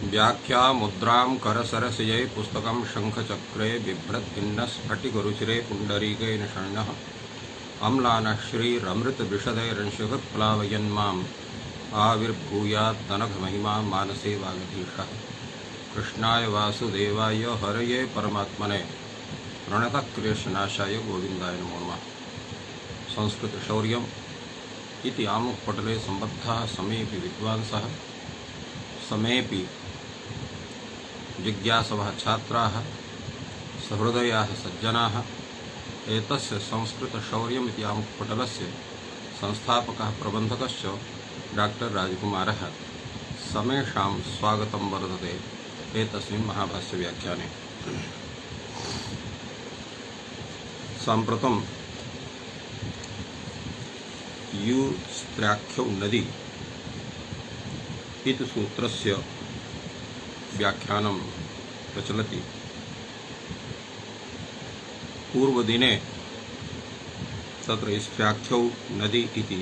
व्याख्या मुद्रां करसरसिजै पुस्तकं शङ्खचक्रे बिभ्रद्भिन्न स्फटिकरुचिरे पुण्डरीके निषण्णः अम्लानः श्रीरमृतविशदैरंशुः आविर्भूयात्तनघमहिमा मानसे वागधीशः। कृष्णाय वासुदेवाय हरये परमात्मने प्रणतक्लेशनाशाय गोविन्दाय नमो नमः। संस्कृतशौर्यम् इति आमुखपटले सम्बद्धाः समेऽपि विद्वांसः समेऽपि जिज्ञासवः छात्राः सहृदयाः सज्जनाः एतस्य संस्कृतशौर्यम् इति आमुखपटलस्य संस्थापकः प्रबन्धकश्च डॉक्टर राजकुमारः समेषां स्वागतं वर्तते एतस्मिन् महाभाष्यव्याख्याने। साम्प्रतं युस्त्राख्यौ नदी इति सूत्रस्य व्याख्यानं प्रचलति। पूर्वदिने तत्र स्त्राख्यौ नदी इति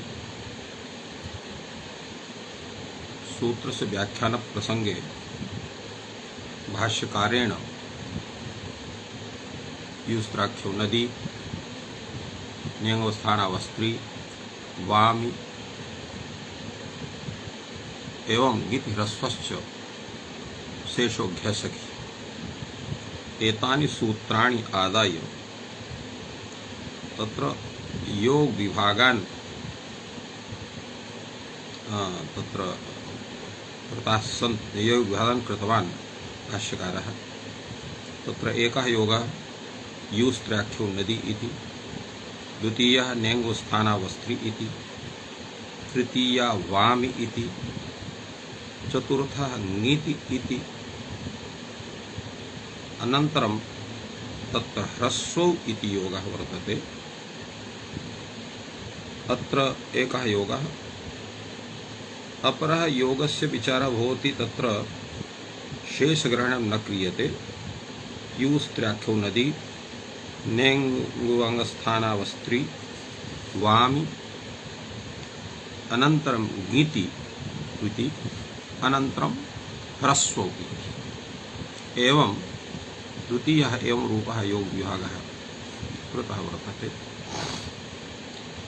सूत्रस्य व्याख्यान प्रसंगे भाष्यकारेण युस्त्राख्यौ नदी न्यंगवस्थानावस्त्री वामी एवं गीति ह्रस्वश्च शेषो घ्यसखि एतानि सूत्राणि आदाय तत्र योग विभागान् तत्र योग विभागान् कृतवान् भाष्यकारः। तत्र एकः योगः युस्त्राख्यौ नदी इति, द्वितीयः न्यंगवस्थानावस्त्री इति, तृतीया वामी इति, चतुर्थः ङीति इति, अनन्तरं तत्र ह्रस्वौ इति योगः वर्तते। अत्र एकः योगः। अपरः योगस्य विचारः भवति तत्र शेषग्रहणं न क्रियते। युस्त्राख्यौ नदी न्यंगवस्थानावस्त्री वामी अनन्तरं ङीति इति अनन्तरं ह्रस्वौ इति एवं द्वितीयः एवं रूपः योग विभागः कृतः वर्तते।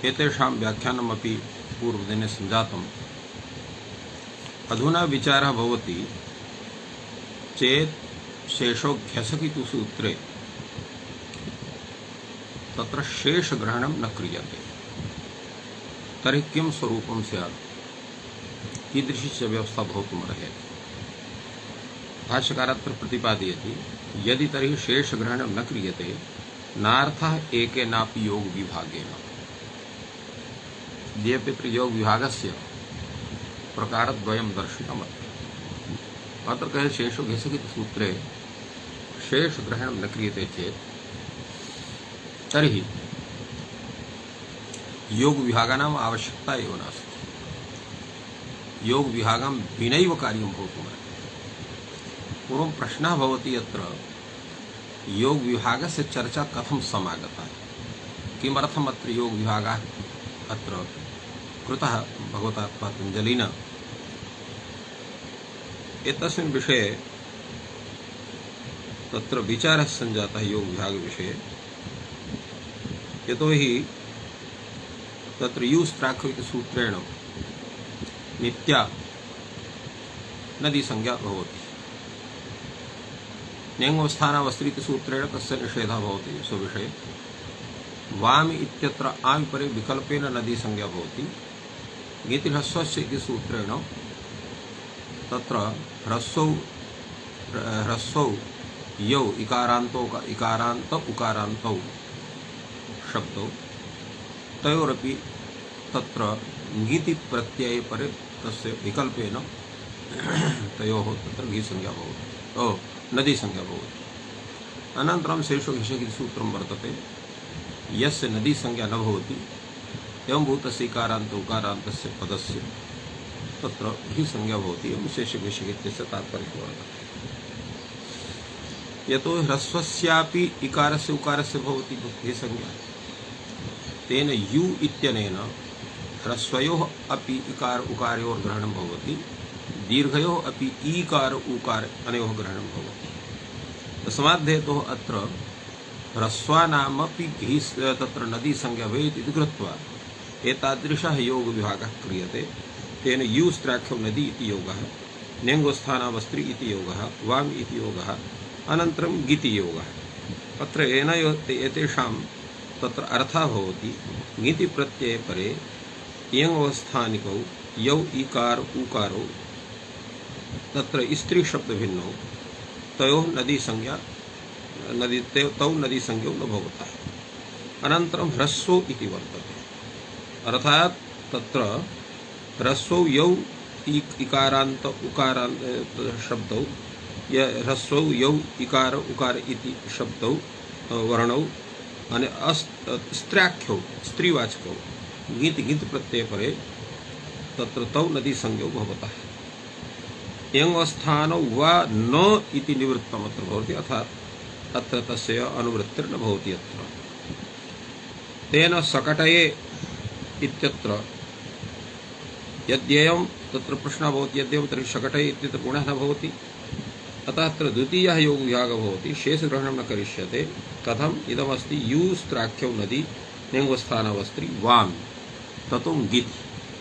एतेषां व्याख्यानमपि पूर्वदिने सञ्जातम्। अधुना विचारः भवति चेत् शेषो घ्यसकितु सूत्रे तत्र शेषग्रहणं न क्रियते तर्हि किं स्वरूपं स्यात्, कीदृशी च व्यवस्था भवितुमर्हति। भाष्यकारत्र प्रतिपादयति यदि तर्हि शेषग्रहणं न क्रियते नार्थः एकेनापि योग विभागेन। द्येऽपि योग विभागस्य प्रकारद्वयं दर्शितमत्र। अत्र कहे शेषो घ्यसकिति सूत्रे शेषग्रहणं न क्रियते चेत् तर्हि योग विभागानाम् आवश्यकता एव नास्ति। योग विभागं विनैव कार्यं भवितुमर्हति। पूर्वं प्रश्नः भवति यत्र योग विभागस्य चर्चा कथं समागता, किमर्थम् अत्र योग विभागः अत्र कृतः भगवता पतञ्जलिना। एतस्मिन् विषये तत्र विचारः सञ्जातः योग विभाग विषये। यतोहि तत्र युस्त्राख्यौ इति सूत्रेण नित्या नदी संज्ञा भवति। न्यंगवस्थानावस्त्री इति सूत्रेण तस्य निषेधः भवति स्वविषये। वामी इत्यत्र आमि परे विकल्पेन नदी संज्ञा भवति। ङीति ह्रस्वस्य इति सूत्रेण तत्र ह्रस्वौ यौ इकारान्त उकारान्तौ शब्दौ तयोरपि तत्र ङीति प्रत्यये परे तस्य विकल्पेन तयोः तत्र ङी संज्ञा भवति, नदी संज्ञा भवति। अनन्तरं शेषो घ्यसकिति सूत्रं वर्तते। यस्य नदी संज्ञा न भवति एवं भूतस्य इकारान्त उकारान्तस्य पदस्य तत्र हि संज्ञा भवति। एवं शेषो घ्यसकित्यस्य तात्पर्यं वर्तते। यतो ह्रस्वस्यापि इकारस्य उकारस्य भवति हि संज्ञा, तेन यु इत्यनेन ह्रस्वयोः अपि इकार उकारयोर्ग्रहणं भवति। दीर्घयोः अपि ईकार उकार अनयोः ग्रहणं भवति। तस्मात् हेतोः अत्र ह्रस्वानामपि घी तत्र नदी संज्ञा भवेत् इति कृत्वा एतादृशः योगविभागः क्रियते। तेन यूस्त्राख्यौ नदी इति योगः, न्यङ्गोस्थानावस्त्री इति योगः, वाम इति योगः, अनन्तरं गिति योगः। अत्र एतेषां तत्र अर्थः भवति ङिति प्रत्यये परे यङ्वस्थानिकौ यौ इकार उकारो तत्र स्त्री शब्द भिन्नौ तयोः नदी संज्ञा तौ नदी संज्ञौ न भवतः। अनन्तरं ह्रस्वौ इति वर्तते, अर्थात् तत्र ह्रस्वौ यौ इकारान्त उकारान्त शब्दौ ह्रस्वौ यौ इकार उकार इति शब्दौ वर्णौ અને સ્ત્રાખ્યौ स्त्रीवाचकौ गीत गीत प्रत्यय परे तत्र तौ नदी संज्ञौ भवतः। यङ्वस्थानौ वा न इति निवृत्तम् अत्र भवति, अर्थात् अत्र तस्य अनुवृत्तिर्न भवति। अत्र तेन सकटये इत्यत्र यद्येयं तत्र प्रश्नः भवति यद्येयं तर्हि सकटये इत्यत्र गुणः न भवति, अतः अत्र द्वितीयः योगविभागः भवति, शेषग्रहणं न करिष्यते। कथम् इदमस्ति यूस्त्राख्यौ नदी न्यङ्वस्थानावस्त्री वाम ततो ङिति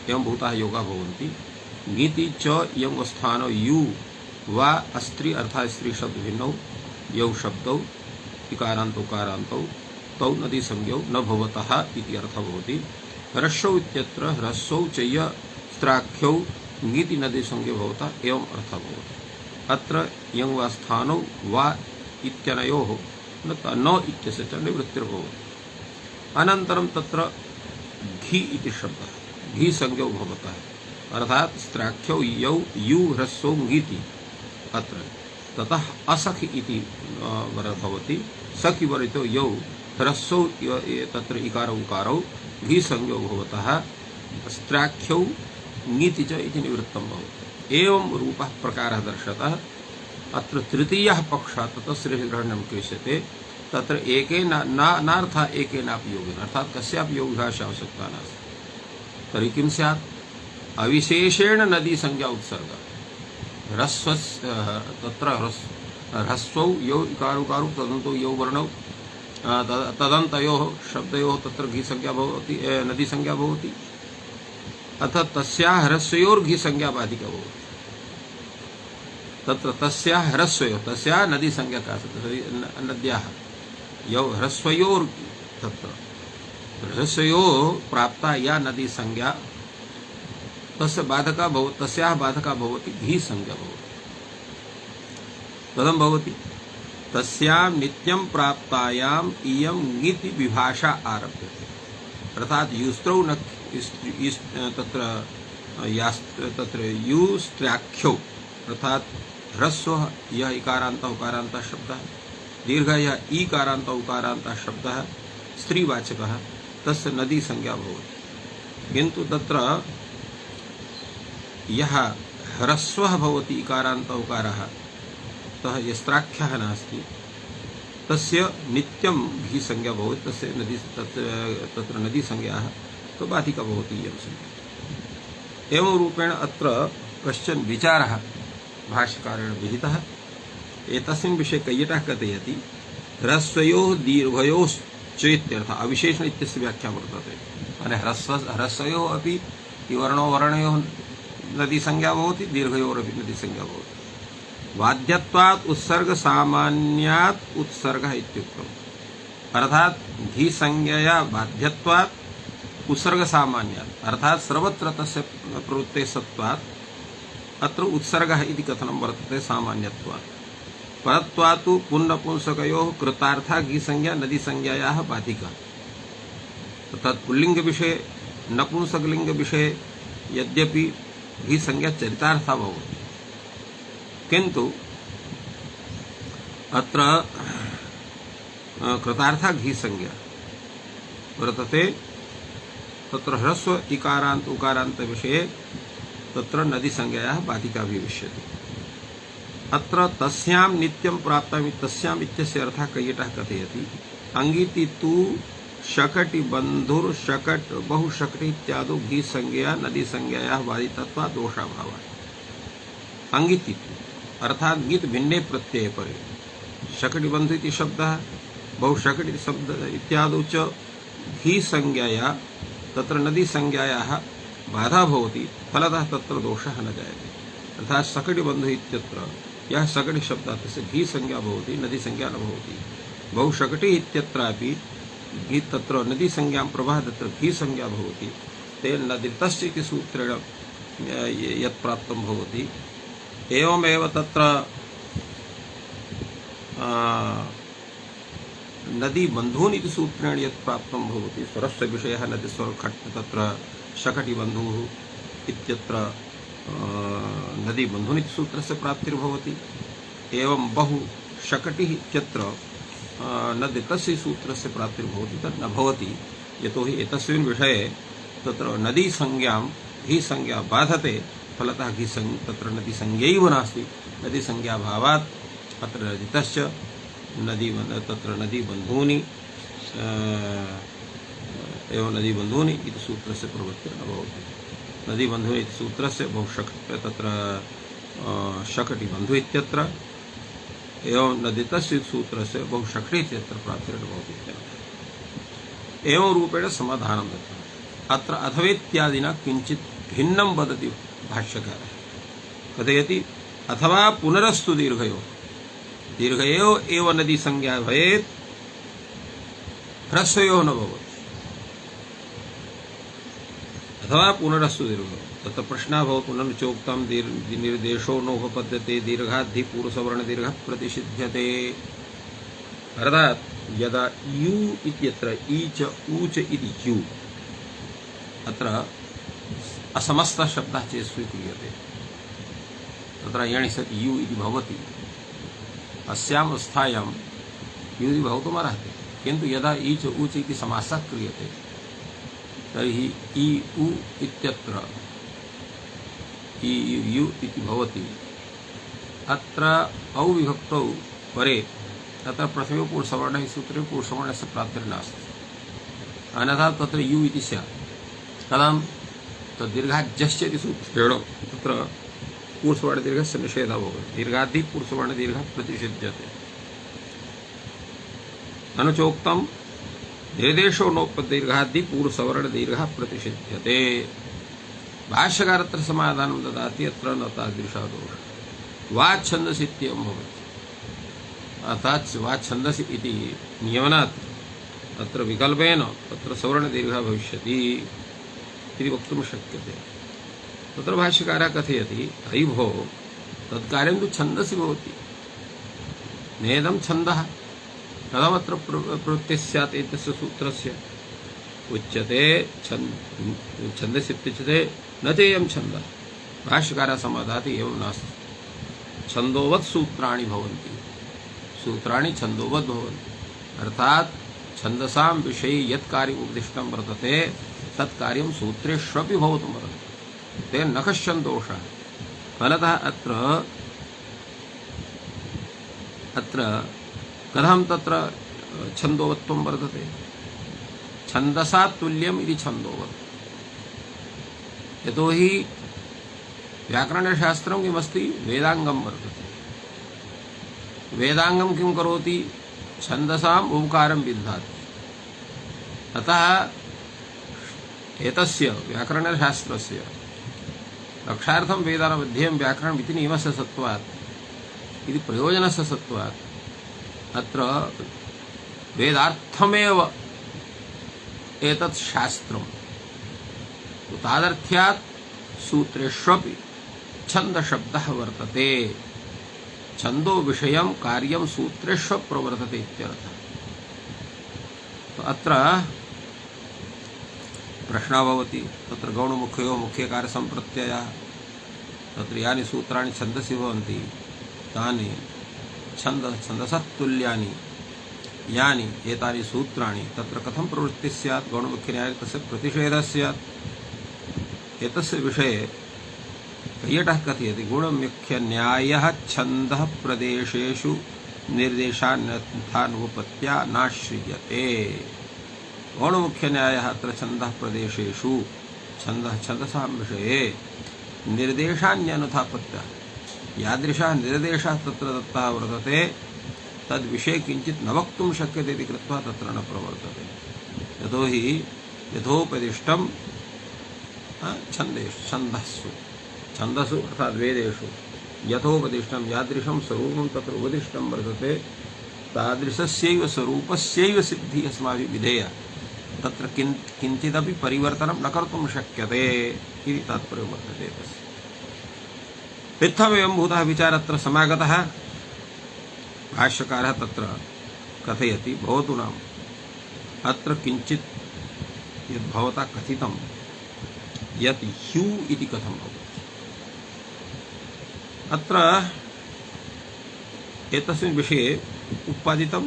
एवं भूताः योगाः भवन्ति। ङिति च यङ्वस्थानौ यू वा अस्त्री अर्थात् स्त्री शब्द भिन्नौ यौ शब्दौ इकारान्त उकारान्तौ तौ नदी संज्ञौ न भवतः इति अर्थः भवति। ह्रस्वौ इत्यत्र ह्रस्वौ च यस्त्राख्यौ ङिति नदी संज्ञौ भवतः एवं अर्थः भवति। अत्र यङ्वस्थानौ वा इत्यनयोः न इत्यस्य च निवृत्तिर्भवति। अनन्तरं तत्र घी इति शब्दः घी संज्ञौ भवतः, अर्थात् स्त्राख्यौ यौ यू ह्रस्वौ ङिति अत्र ततः असखि इति भवति। सखि वरितो यौ ह्रस्वौ तत्र इकार उकारौ घी संज्ञौ भवतः, स्त्राख्यौ ङिति च इति निवृत्तं भवति। एवं रूपः प्रकारः दर्शतः। अत्र तृतीयः पक्षः ततः ग्रहणं क्रियते, तत्र एकेन नार्थः एकेनापि योगेन, अर्थात् कस्यापि योगविभागस्य आवश्यकता नास्ति। तर्हि किं स्यात्? अविशेषेण नदी संज्ञा उत्सर्ग तत्र ह्रस्वौ यौ इकारुकारौ तदन्तौ यौ वर्णौ तदन्तयोः शब्दयोः तत्र घी संज्ञा भवति, नदी संज्ञा भवति। अथ तस्याः ह्रस्वयोर्घी संज्ञा बाधिका भवति। तत्र तस्याः ह्रस्वयोः तस्याः नदी संज्ञा का नद्याः यौ ह्रस्वयोर् तत्र ह्रस्वयोः प्राप्ता या नदी संज्ञा तस्य बाधका भवति, तस्याः बाधका भवति घी संज्ञा भवति। कथं भवति? तस्यां नित्यं प्राप्तायाम् इयं ङिति विभाषा आरभ्यते, अर्थात् युस्त्रौ न तत्र यूस्त्राख्यौ अर्थात् ह्रस्वः यः इकारान्तः उकारान्तः शब्दः, दीर्घः यः ईकारान्तः उकारान्तः शब्दः स्त्रीवाचकः, तस्य नदी संज्ञा भवति। किन्तु तत्र यः ह्रस्वः भवति इकारान्तः उकारः सः यस्त्राख्यः नास्ति तस्य नित्यं घी संज्ञा भवति, तस्य नदी तत्र नदी संज्ञाः तो बाधिका भवति इयं संज्ञा। एवं रूपेण अत्र कश्चन विचारः भाष्यकारेण विहितः। एतस्मिन् विषये कैयटः कथयति ह्रस्वयोः दीर्घयोश्च इत्यर्थः अविशेषण इत्यस्य व्याख्या वर्तते। माने ह्रस्वयोः अपि वर्णो वर्णयोः नदी संज्ञा भवति, दीर्घयोरपि नदी संज्ञा भवति। बाध्यत्वात् उत्सर्ग सामान्यात् उत्सर्गः इत्युक्तम्, अर्थात् घी संज्ञया बाध्यत्वात् उत्सर्ग सामान्यात् अर्थात् सर्वत्र तस्य प्रवृत्ते सत्वात् अत्र उत्सर्गः इति कथनं वर्तते सामान्यत्वात्। परत्वात् तु पुंनपुंसकयोः कृतार्था घी संज्ञा नदी संज्ञायाः बाधिका। तत् पुल्लिंग विषये नपुंसकलिंग विषये यद्यपि घी संज्ञा चरितार्था भवति, किन्तु अत्र कृतार्था घी संज्ञा वर्तते। तत्र ह्रस्व इकारान्त उकारान्त विषये तत्र नदी संज्ञायाः बाधिका भविष्यति। अत्र तस्यां नित्यं प्राप्तामि तस्याम् इत्यस्य अर्थः कैयटः कथयति अंगिति तु शकटि बन्धुर् शकट बहुशकटि इत्यादौ घी संज्ञया नदी संज्ञायाः बाधितत्वात् दोषाभावः। अंगिति अर्थात गीत भिन्ने प्रत्यय परे शकटि बंधु इति शब्दः बहुशकटि शब्द इत्यादौ च घी संज्ञाया तत्र नदी संज्ञायाः बाधा भवति फलतः तत्र दोषः न जायते अर्थात शकटि बंधु इत्यत्र यह शकटि शब्दात् तस्य घी संज्ञा भवति नदी संज्ञा न भवति बहुशकटि इत्यत्रापि घी तत्र नदी संज्ञां प्रभः तत्र घी संज्ञा भवति तेन नदितस्य इति सूत्रेण यत् प्राप्तं भवति एवमेव तत्र नदी बंधून् इति सूत्रेण यत् प्राप्तं भवति स्वरस्य विषयः नदी स्वर खट् तत्र शकटि बंधुः इत्यत्र नदी बंधून् इति सूत्रस्य प्राप्तिर्भवति एवं बहु शकटिः इत्यत्र नदितस्य सूत्रस्य प्राप्तिर्भवति तत् न भवति यतोहि एतस्मिन् विषये तत्र नदी संज्ञां घी संज्ञा बाधते फलतः घी तत्र नदी संज्ञैव नास्ति नदी संज्ञाभावात् अत्र नदितश्च नदी तत्र नदी बंधूनि एवं नदी बंधूनि इति सूत्रस्य प्रवृत्तिर्न भवति नदी बंधूनि इति सूत्रस्य तत्र शकटि बंधु इत्यत्र एवं नदितस्य सूत्रस्य बहुशकटि इत्यत्र प्राप्तिर्न भवति एवं रूपेण समाधानं दत्तम् अत्र अथवेत्यादिना किञ्चित् भिन्नं वदति भाष्यकारः कथयति अथवा पुनरस्तु दीर्घयो दीर्घयो एव नदी संज्ञा भवेत् ह्रस्वयो न भवति अथवा पुनरस्तु दीर्घयो तत्र प्रश्नः भवति पुनरुक्तं निर्देशो नोपपद्यते दीर्घाद्धि पूर्वसवर्ण दीर्घः प्रतिषिध्यते अर्थात् यदा यू इत्यत्र ई च ऊ च इति यू अत्र असमस्तः शब्दः चेत् स्वीक्रियते तत्र यणि सति यू इति भवति अस्याम् अवस्थायां यू इति भवितुमर्हति किन्तु यदा ई च ऊ च इति समासः क्रियते तर्हि ई उ इत्यत्र ई यू इति भवति अत्र अविभक्तौ परे तत्र प्रथमे पूर्वसवर्णः सूत्रे पूर्वसवर्णस्य प्राप्तिर्नास्ति अन्यथा तत्र यू इति स्यात् कथं तद्दीर्घाज्यश्च इति सूत्रेण तत्र पूर्वसवर्णदीर्घस्य निषेधः भवति दीर्घाद्धि पूर्वसवर्णदीर्घः प्रतिषिध्यते अनुचोक्तं निर्देशो नोपदीर्घाद्धि पूर्वसवर्णदीर्घः प्रतिषिध्यते भाष्यकार अत्र समाधानं ददाति अत्र न तादृशः दोषः वाच्छन्दसि इत्येवं भवति अर्थात् वाच्छन्दसि इति नियमनात् अत्र विकल्पेन तत्र सवर्णदीर्घः भविष्यति इति वक्तुं शक्यते तत्र भाष्यकारः कथयति अयि भो तत्कार्यं तु छन्दसि भवति नेदं छन्दः कथमत्र प्रवृत्तिः स्यात् एतस्य सूत्रस्य उच्यते छन्दसि इत्युच्यते न चेयं छन्दः भाष्यकारः समाधाति एवं नास्ति छन्दोवत् सूत्राणि भवन्ति सूत्राणि छन्दोवत् भवन्ति अर्थात् छन्दसां विषये यत् कार्यम् उपदिष्टं वर्तते तत् कार्यं सूत्रेष्वपि भवितुमर्हति तेन न कश्चन दोषः फलतः अत्र कथं तत्र छन्दोवत्वं वर्तते छन्दसा तुल्यम् इति छन्दोवत् यतोहि व्याकरणशास्त्रं किमस्ति वेदाङ्गं वर्तते वेदाङ्गं किं करोति छन्दसाम् ओंकारं विदधाति अतः एतस्य व्याकरणशास्त्रस्य रक्षार्थं वेदानामध्ययं व्याकरणम् इति नियमस्य सत्त्वात् इति प्रयोजनस्य सत्त्वात् अत्र वेदार्थमेव एतत् शास्त्रं तादर्थ्यात् सूत्रेष्वपि छन्दशब्दः वर्तते छन्दो विषयं कार्यं सूत्रेष्व प्रवर्तते इत्यर्थः तो अत्र प्रश्नः भवति तत्र गौणमुख्ययोः मुख्यकारसम्प्रत्ययः तत्र यानि सूत्राणि छन्दसि भवन्ति तानि छन्दसः तुल्यानि यानि एतानि सूत्राणि तत्र कथं प्रवृत्तिः स्यात् गौणमुख्यन्याये तस्य प्रतिषेधः स्यात् एतस्य विषये कैयटः कथयति गुणमुख्यन्यायः छन्दः प्रदेशेषु निर्देशान्यथानुपत्या नाश्रियते गौणमुख्यन्यायः अत्र छन्दः प्रदेशेषु छन्दसां विषये निर्देशान्यनुथापत्या यादृशः निर्देशः तत्र दत्तः वर्तते तद्विषये किञ्चित् न वक्तुं शक्यते इति कृत्वा तत्र न प्रवर्तते। यतोहि यथोपदिष्टं छन्दस्सु अर्थात् वेदेषु यथोपदिष्टं यादृशं स्वरूपं तत्र उपदिष्टं वर्तते तादृशस्यैव स्वरूपस्यैव सिद्धिः अस्माभिः विधेया तत्र किञ्चिदपि परिवर्तनं न कर्तुं शक्यते इति तात्पर्यं वर्तते तस्य। इत्थमेवं भूतः विचारः अत्र समागतः। भाष्यकारः तत्र कथयति भवतु नाम अत्र किञ्चित् यद्भवता कथितं यत् ह्यू इति कथं भवति। अत्र एतस्मिन् विषये उत्पादितं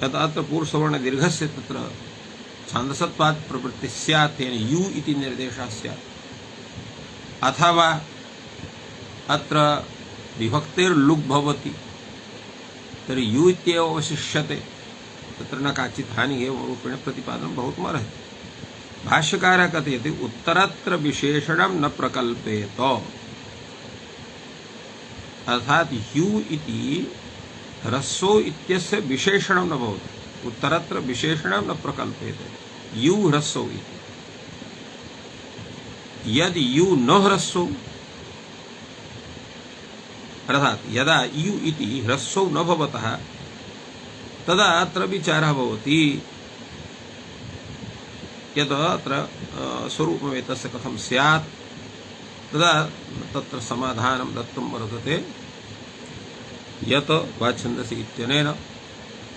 यत् अत्र पूर्वसवर्णदीर्घस्य तत्र छान्दसत्वात् प्रवृत्तिः स्यात् तेन यू इति निर्देशः स्यात् अथवा अत्र विभक्तिर्लुग् भवति तर्हि यू इत्येव अवशिष्यते तत्र न काचित् हानिः एवं रूपेण प्रतिपादनं भवितुमर्हति। भाष्यकारः कथयति उत्तरत्र विशेषणं न प्रकल्पेत अर्थात यू इति ह्रस्वो इत्यस्य विशेषणं न भवति। उत्तरत्र विशेषणं न प्रकल्पेते यू ह्रस्वो इति। यदि यू न ह्रस्वो अर्थात यदा यू इति ह्रस्वो न भवतः तदा अत्र विचारः भवति यद् अत्र स्वरूपमेतस्य कथं स्यात् तदा तत्र समाधानं दत्तं वर्तते यत् वाच्छन्दसि इत्यनेन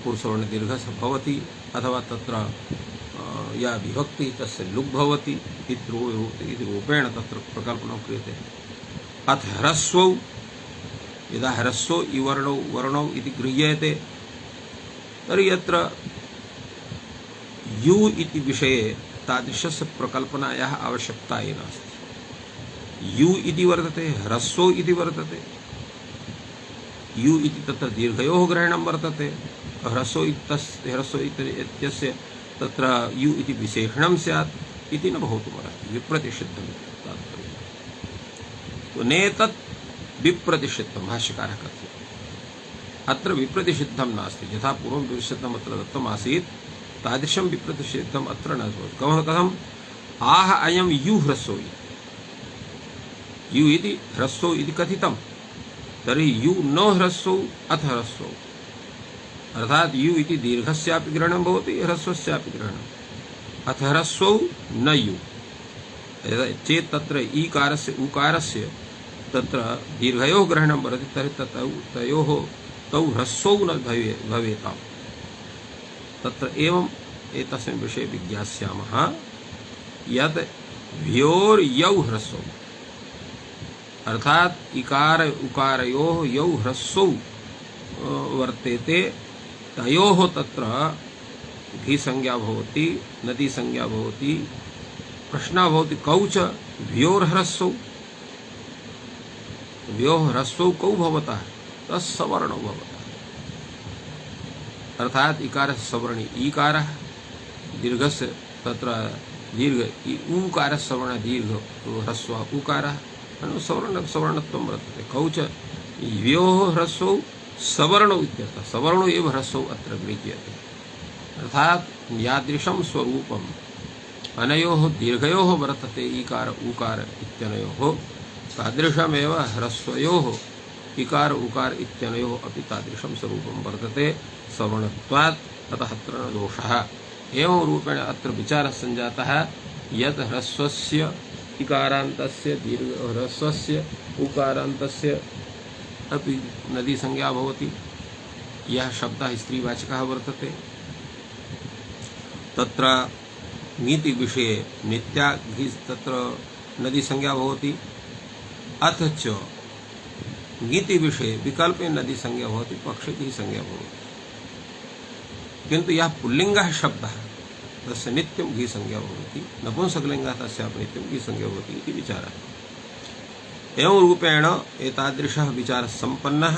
पुरुषवर्णदीर्घस्य भवति अथवा तत्र या विभक्तिः तस्य लुग् भवति इति रूपेण तत्र प्रकल्पनं क्रियते। अथ ह्रस्वौ यदा ह्रस्वो वर्णौ इति गृह्यते तर्हि यत्र यू इति विषये तादृशस्य प्रकल्पनायाः आवश्यकता एव नास्ति। यू इति वर्तते ह्रस्वो इति वर्तते यू इति तत्र दीर्घयोः ग्रहणं वर्तते ह्रस्वो इत्यस्य तत्र यू इति विशेषणं स्यात् इति न भवितुमर्हति विप्रतिषिद्धं तात्पर्यम्। तो नेतत् विप्रतिषिद्धं भाष्यकारः कथयति अत्र विप्रतिषिद्धं नास्ति यथा पूर्वं विप्रतिषिद्धम् अत्र दत्तमासीत् तादृशं विप्रतिषिद्धम् अत्र न भवति। कथम् आह अयं यू ह्रस्वो यू इति ह्रस्वो इति कथितं तर्हि यू न ह्रस्वौ अथ ह्रस्वौ अर्थात यू इति दीर्घस्यापि ग्रहणं भवति ह्रस्वस्यापि ग्रहणम् अथ ह्रस्वौ न यू चेत् तत्र ईकारस्य उकारस्य तत्र दीर्घयोः ग्रहणं भवति तर्हि तौ ह्रस्वौ न भवेताम्। तत्र एवम् एतस्मिन् विषये विज्ञास्यामः यत् व्योर्यौ ह्रस्वौ अर्थात इकार उकारयोः यौ ह्रस्वौ वर्तेते तयोः तत्र घी संज्ञा भवति नदी संज्ञा भवति प्रश्नः भवति कौ च व्योर्ह्रस्वौ व्योः ह्रस्वौ कौ भवतः तत्सवर्णौ भवतः अर्थात इकारस्य सवर्णी ईकारः दीर्घस्य तत्र दीर्घ ऊकारस्य सवर्ण दीर्घ ह्रस्वः उकारः सवर्णत्वं वर्तते कौ च व्योः ह्रस्वौ सवर्णौ इत्यर्थः सवर्णौ एव ह्रस्वौ अत्र गृह्यते अर्थात यादृशं स्वरूपम् अनयोः दीर्घयोः वर्तते ईकार उकार इत्यनयोः तादृशमेव ह्रस्वयोः इकार उकार इत्यनयोः अपि तादृशं स्वरूपं वर्तते सवर्णत्वात् अतः अत्र न दोषः। एवं रूपेण अत्र विचारः सञ्जातः यत् ह्रस्वस्य इकारान्तस्य दीर्घ ह्रस्वस्य उकारान्तस्य अपि नदी संज्ञा भवति यः शब्दः स्त्रीवाचकः वर्तते तत्र नीति विषये नित्या घी तत्र नदी संज्ञा भवति अथ च नीति विषये विकल्पे नदी संज्ञा भवति पक्षे घी संज्ञा भवति किन्तु यः पुल्लिङ्गः शब्दः तस्य नित्यं घी संज्ञा भवति नपुंसकलिङ्गः तस्यापि नित्यं घी संज्ञा भवति इति विचारः। एवं रूपेण एतादृशः विचारः सम्पन्नः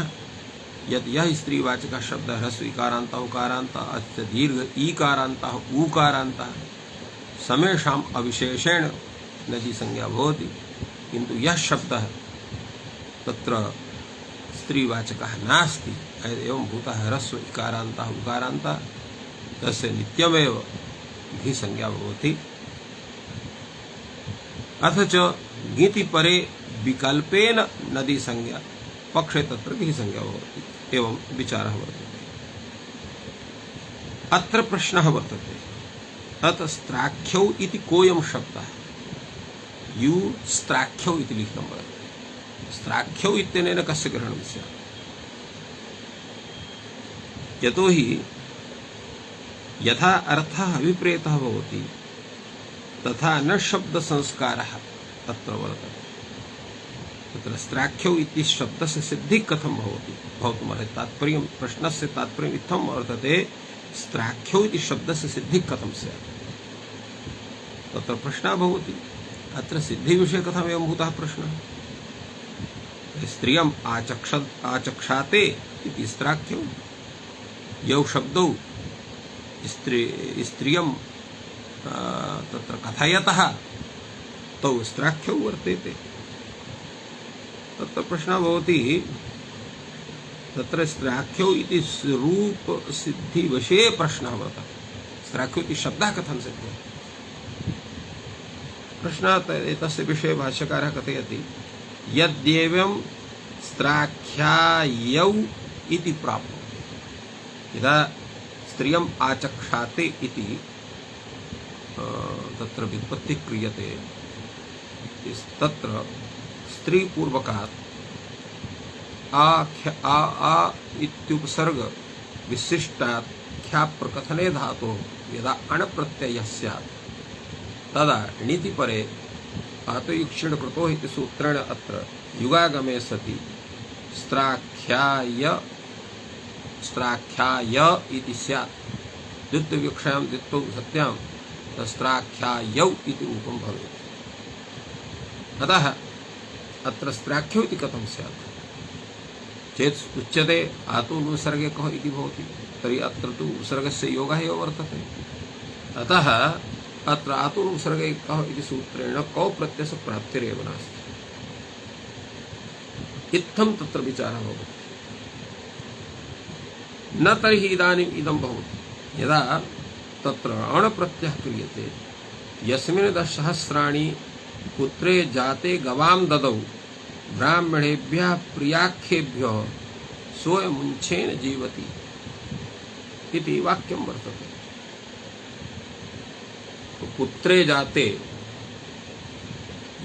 यत् यः स्त्रीवाचकः शब्दः ह्रस्व इकारान्तः उकारान्तः अस्य दीर्घ ईकारान्तः ऊकारान्तः समेषाम् अविशेषेण नदी संज्ञा भवति किन्तु यः शब्दः तत्र स्त्रीवाचकः नास्ति एवं भूतः ह्रस्व इकारान्तः उकारान्तः तस्य नित्यमेव घी संज्ञा भवति। अथ च ङिति परे विकल्पेन नदी संज्ञा पक्षे तत्र घी संज्ञा भवति एवं विचारः वर्तते। अत्र प्रश्नः वर्तते अत स्त्राख्यौ इति कोऽयं शब्दः यु स्त्राख्यौ इति लिखितं वर्तते। स्त्राख्यौ इत्यनेन कस्य ग्रहणं स्यात्? यतोहि यथा अर्थः अभिप्रेतः भवति तथा न शब्द संस्कारः तत्र वर्तते। तत्र स्त्राख्यौ इति शब्दस्य सिद्धिः कथं भवति भवितुमर्हति? तात्पर्यं प्रश्नस्य तात्पर्यम् इत्थं वर्तते स्त्राख्यौ इति शब्दस्य सिद्धिः कथं स्यात्? तत्र प्रश्नः भवति अत्र सिद्धिविषये कथम् एवं भूतः प्रश्नः? स्त्रियम् आचक्षाते इति स्त्राख्यौ यौ शब्दौ स्त्रियं तत्र कथयतः तौ स्त्राख्यौ वर्तेते। तत्र प्रश्नः भवति तत्र स्त्राख्यौ इति रूप सिद्धि विषये प्रश्नः वर्तते। स्त्राख्यौ इति शब्दः कथं सिद्ध्यति? प्रश्नः एतस्य विषये भाष्यकारः कथयति यद्येवं स्त्राख्यायौ इति प्राप्नोति। यदा स्त्रियम् आचक्षाते इति तत्र व्युत्पत्तिः क्रियते तत्र स्त्रीपूर्वकात् आ इत्युपसर्ग विशिष्टात् ख्या प्रकथने धातोः यदा अण प्रत्ययः स्यात् तदा णिति परे पातयुक्षिण कृतो इति सूत्रेण अत्र युगागमे सति स्त्राख्याय इति स्यात्। द्वित्वविवक्षायां द्वित्वौ सत्यां स्त्राख्यायौ इति रूपं भवेत्। अतः अत्र स्त्राख्यौ इति कथं स्यात् चेत् उच्यते आतुर्विसर्गे कः इति भवति तर्हि अत्र तु विसर्गस्य योगः एव वर्तते। अतः अत्र आतुर्विसर्गे कः इति सूत्रेण कौ प्रत्ययस्य प्राप्तिरेव नास्ति। इत्थं तत्र विचारः भवति। न तर्हि इदानीम् इदं भवति यदा तत्र अणप्रत्ययः क्रियते यस्मिन् 10 सहस्राणि पुत्रे जाते गवां ददौ ब्राह्मणेभ्यः प्रियाख्येभ्यः सोऽयमुञ्छेन जीवति इति वाक्यं वर्तते। पुत्रे जाते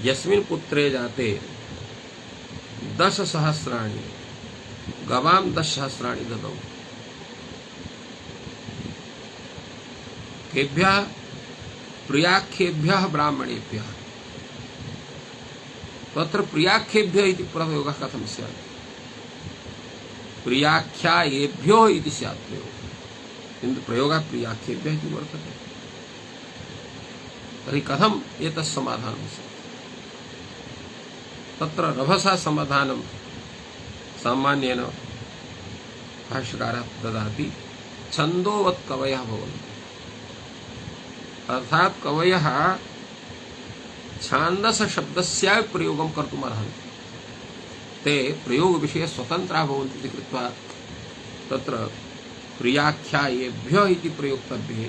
यस्मिन् पुत्रे जाते 10 सहस्राणि गवां 10 सहस्राणि ददौ केभ्यः प्रियाख्येभ्यः ब्राह्मणेभ्यः। तत्र प्रियाख्येभ्यः इति प्रयोगः कथं स्यात्? प्रियाख्यायेभ्यो इति स्यात् प्रयोगः, किन्तु प्रयोगः प्रियाख्येभ्यः इति वर्तते। तर्हि कथम् एतत् समाधानं स्यात्? तत्र रभसा समाधानं सामान्येन भाष्यकारः ददाति छन्दोवत् कवयः भवन्ति। अर्थात कवयः छान्दस शब्दस्य प्रयोगं कर्तुम् अर्हन्ति। ते प्रयोग विषये स्वतन्त्राः भवन्ति इति कृत्वा तत्र प्रियाख्यायेभ्यः इति प्रयोक्तव्ये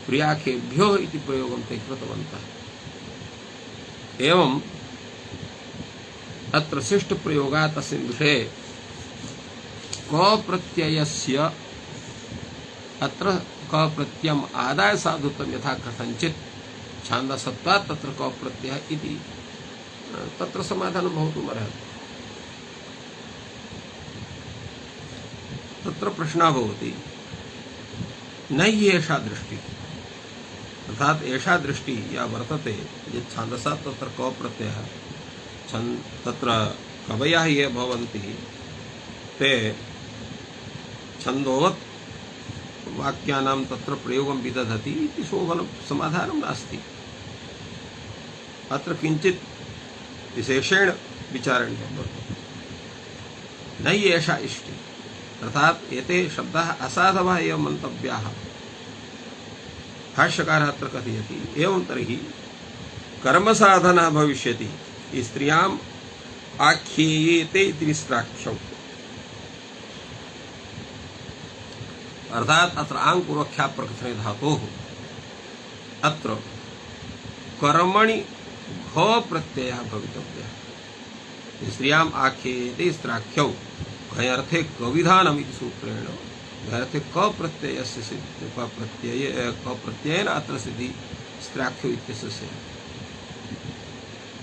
प्रियाख्येभ्यः इति प्रयोगं ते कृतवन्तः। एवं अत्र शिष्ट प्रयोगात् तस्मिन् विषये क प्रत्ययस्य अत्र क प्रत्ययम् आदाय साधुत्वं यथा कथञ्चित् छान्दसत्वात् तत्र क प्रत्ययः इति तत्र समाधानं भवितुमर्हति। तत्र प्रश्नः भवति न हि एषा दृष्टिः अर्थात् एषा दृष्टिः या वर्तते यत् छान्दसात् तत्र क प्रत्ययः तत्र कवयः ये भवन्ति ते छन्दोवत् वाक्यानां तत्र प्रयोगं विदधति इति शोभनं समाधानं नास्ति। अत्र किञ्चित् विशेषेण विचारणीयं वर्तते। न हि एषा इष्टिः अर्थात् एते शब्दाः असाधवः एव मन्तव्याः। भाष्यकारः अत्र कथयति एवं तर्हि कर्मसाधना भविष्यति। स्त्रियां आख्येयेते इति निस्त्राख्यम्। अर्थात अत्र आङ्पूर्वख्या प्रकथने धातोः अत्र कर्मणि घ प्रत्ययः भवितव्यः। स्त्रियाम् आख्येयेते स्त्राख्यौ घयर्थे कविधानम् इति सूत्रेण घयर्थे क प्रत्ययस्य सिद्धि क प्रत्ययेन अत्र सिद्धि स्त्राख्यौ इत्यस्य स्यात्।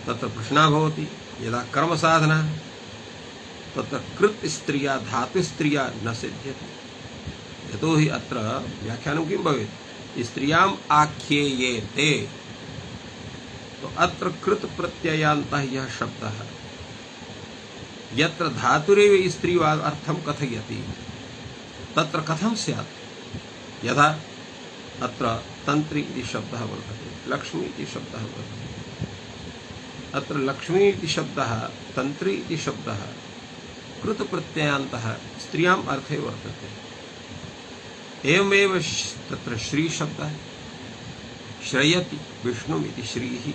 तत्र प्रश्नः भवति यदा कर्मसाधना तत्र कृत स्त्रिया धातु स्त्रिया न सिद्ध्यति। यतो हि अत्र व्याख्यानं किं भवेत् स्त्रियाम् आख्येयेते, तो अत्र कृत प्रत्ययान्तः यः शब्दः यत्र धातुरेव स्त्रीवाद अर्थं कथयति तत्र कथं स्यात्। यथा अत्र तन्त्री इति शब्दः वर्तते, लक्ष्मी इति शब्दः वर्तते। अत्र लक्ष्मी इति शब्दः तन्त्री इति शब्दः कृत प्रत्ययान्तः स्त्रियाम् अर्थे वर्तते। एवमेव तत्र श्री शब्दः श्रयति विष्णुम् इति श्रीः।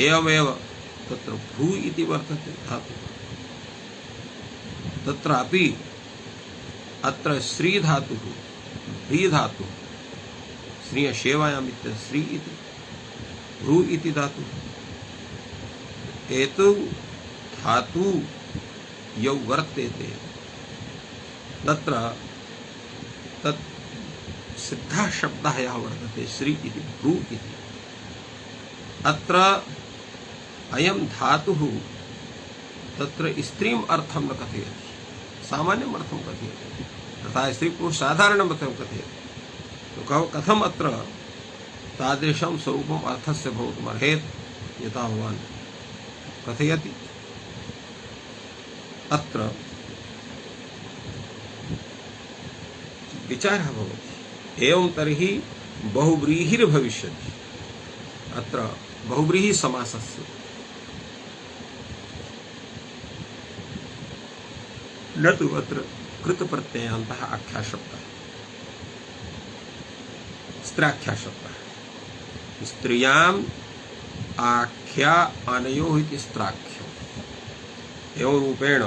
एवमेव तत्र भू इति वर्तते धातु। तत्रापि अत्र श्री धातुः भ्री धातुः श्रिय सेवायाम् इत्यस्य श्री इति भ्रू इति धातुः। एतौ धातु यौ वर्तेते तत्र तत् सिद्धः शब्दः यः वर्तते श्री इति भ्रू इति। अत्र अयं धातुः तत्र स्त्रीम् अर्थं न कथयति, सामान्यम् अर्थं कथयति, तथा स्त्री पुरुष साधारणम् अर्थं कथयति। तो कथम् अत्र तादृशं स्वरूपम् अर्थस्य भवितुमर्हेत् यथा भवान् कथयति। अत्र विचारः भवति एवं तर्हि बहुव्रीहिर्भविष्यति। अत्र बहुव्रीहि समासस्य न तु अत्र कृत प्रत्ययान्तः आख्या शब्दः स्त्राख्या शब्दः। स्त्रियाम् आख्या अनयोः इति स्त्राख्यम्। एवं रूपेण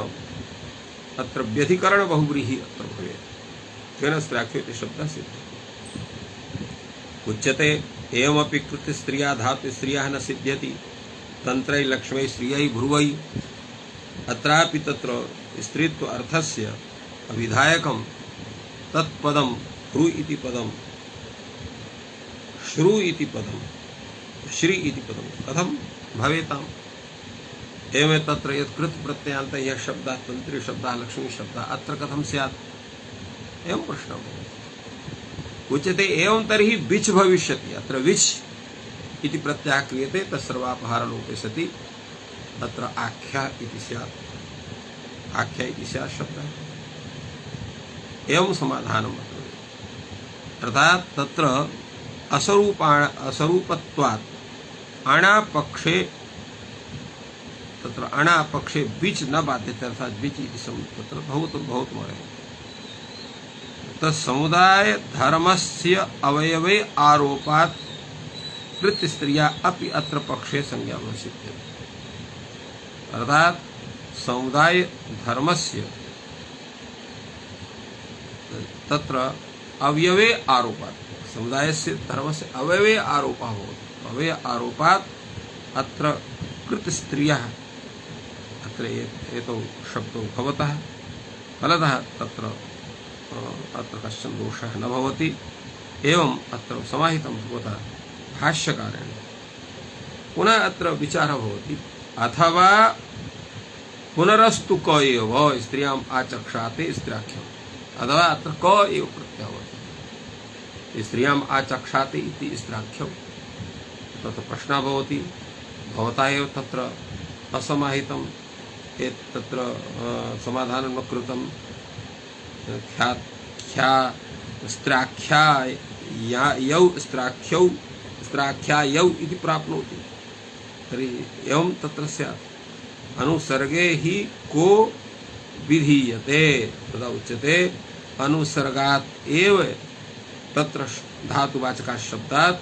अत्र व्यधिकरण बहुव्रीहि अत्र भवेत्, तेन स्त्राख्यो इति शब्दः सिद्धः। उच्यते एवमपि कृत स्त्रिया धातु स्त्रियः न सिद्ध्यति तन्त्रै लक्ष्मै श्रियै भ्रुवै। अत्रापि तत्र स्त्रीत्व अर्थस्य अविधायकं तत्पदं भ्रू इति पदं श्रु इति पदं श्री इति पदं कथं भवेताम्। एवं तत्र यत् कृत प्रत्ययान्तः यः शब्दः तन्त्री शब्दः लक्ष्मी शब्दः अत्र कथं स्यात् एवं प्रश्नः भवति। उच्यते एवं तर्हि विच् भविष्यति। अत्र विच् इति प्रत्ययः क्रियते तत्सर्वापहारलोपे सति अत्र आख्या इति स्यात्, आख्या इति स्यात् शब्दः। एवं समाधानम् अत्र अर्थात् तत्र असरूपत्वात् अणापक्षे तत्र अणापक्षे विच् न बाध्यते, अर्थात् विच् इति तत्र भवितुमर्हति। तत्समुदाय धर्मस्य अवयवे आरोपात् कृत स्त्रिया अपि अत्र पक्षे संज्ञा सिद्ध्यति। अर्थात् समुदाय धर्मस्य तत्र अवयवे आरोपात् समुदायस्य धर्मस्य अवयवे आरोपः भवति। अवयव आरोपात् अत्र कृत स्त्रियः अत्र एतौ शब्दौ भवतः फलतः तत्र कश्चन दोषः न भवति। एवम् अत्र समाहितं भवतः भाष्यकारेण। पुनः अत्र विचारः भवति अथवा पुनरस्तु क एव स्त्रियाम् आचक्षाते स्त्राख्यम्। अथवा अत्र क एव प्रत्ययः भवति स्त्रियाम् आचक्षाते इति स्त्राख्यम्। तत्र प्रश्नः भवति भवता एव तत्र असमाहितं तत्र समाधानं न कृतं स्त्राख्यायौ स्त्राख्यायौ इति प्राप्नोति। तर्हि एवं तत्र स्यात् अनुसर्गे हि को विधीयते तदा उच्यते अनुसर्गात् एव तत्र धातुवाचकात् शब्दात्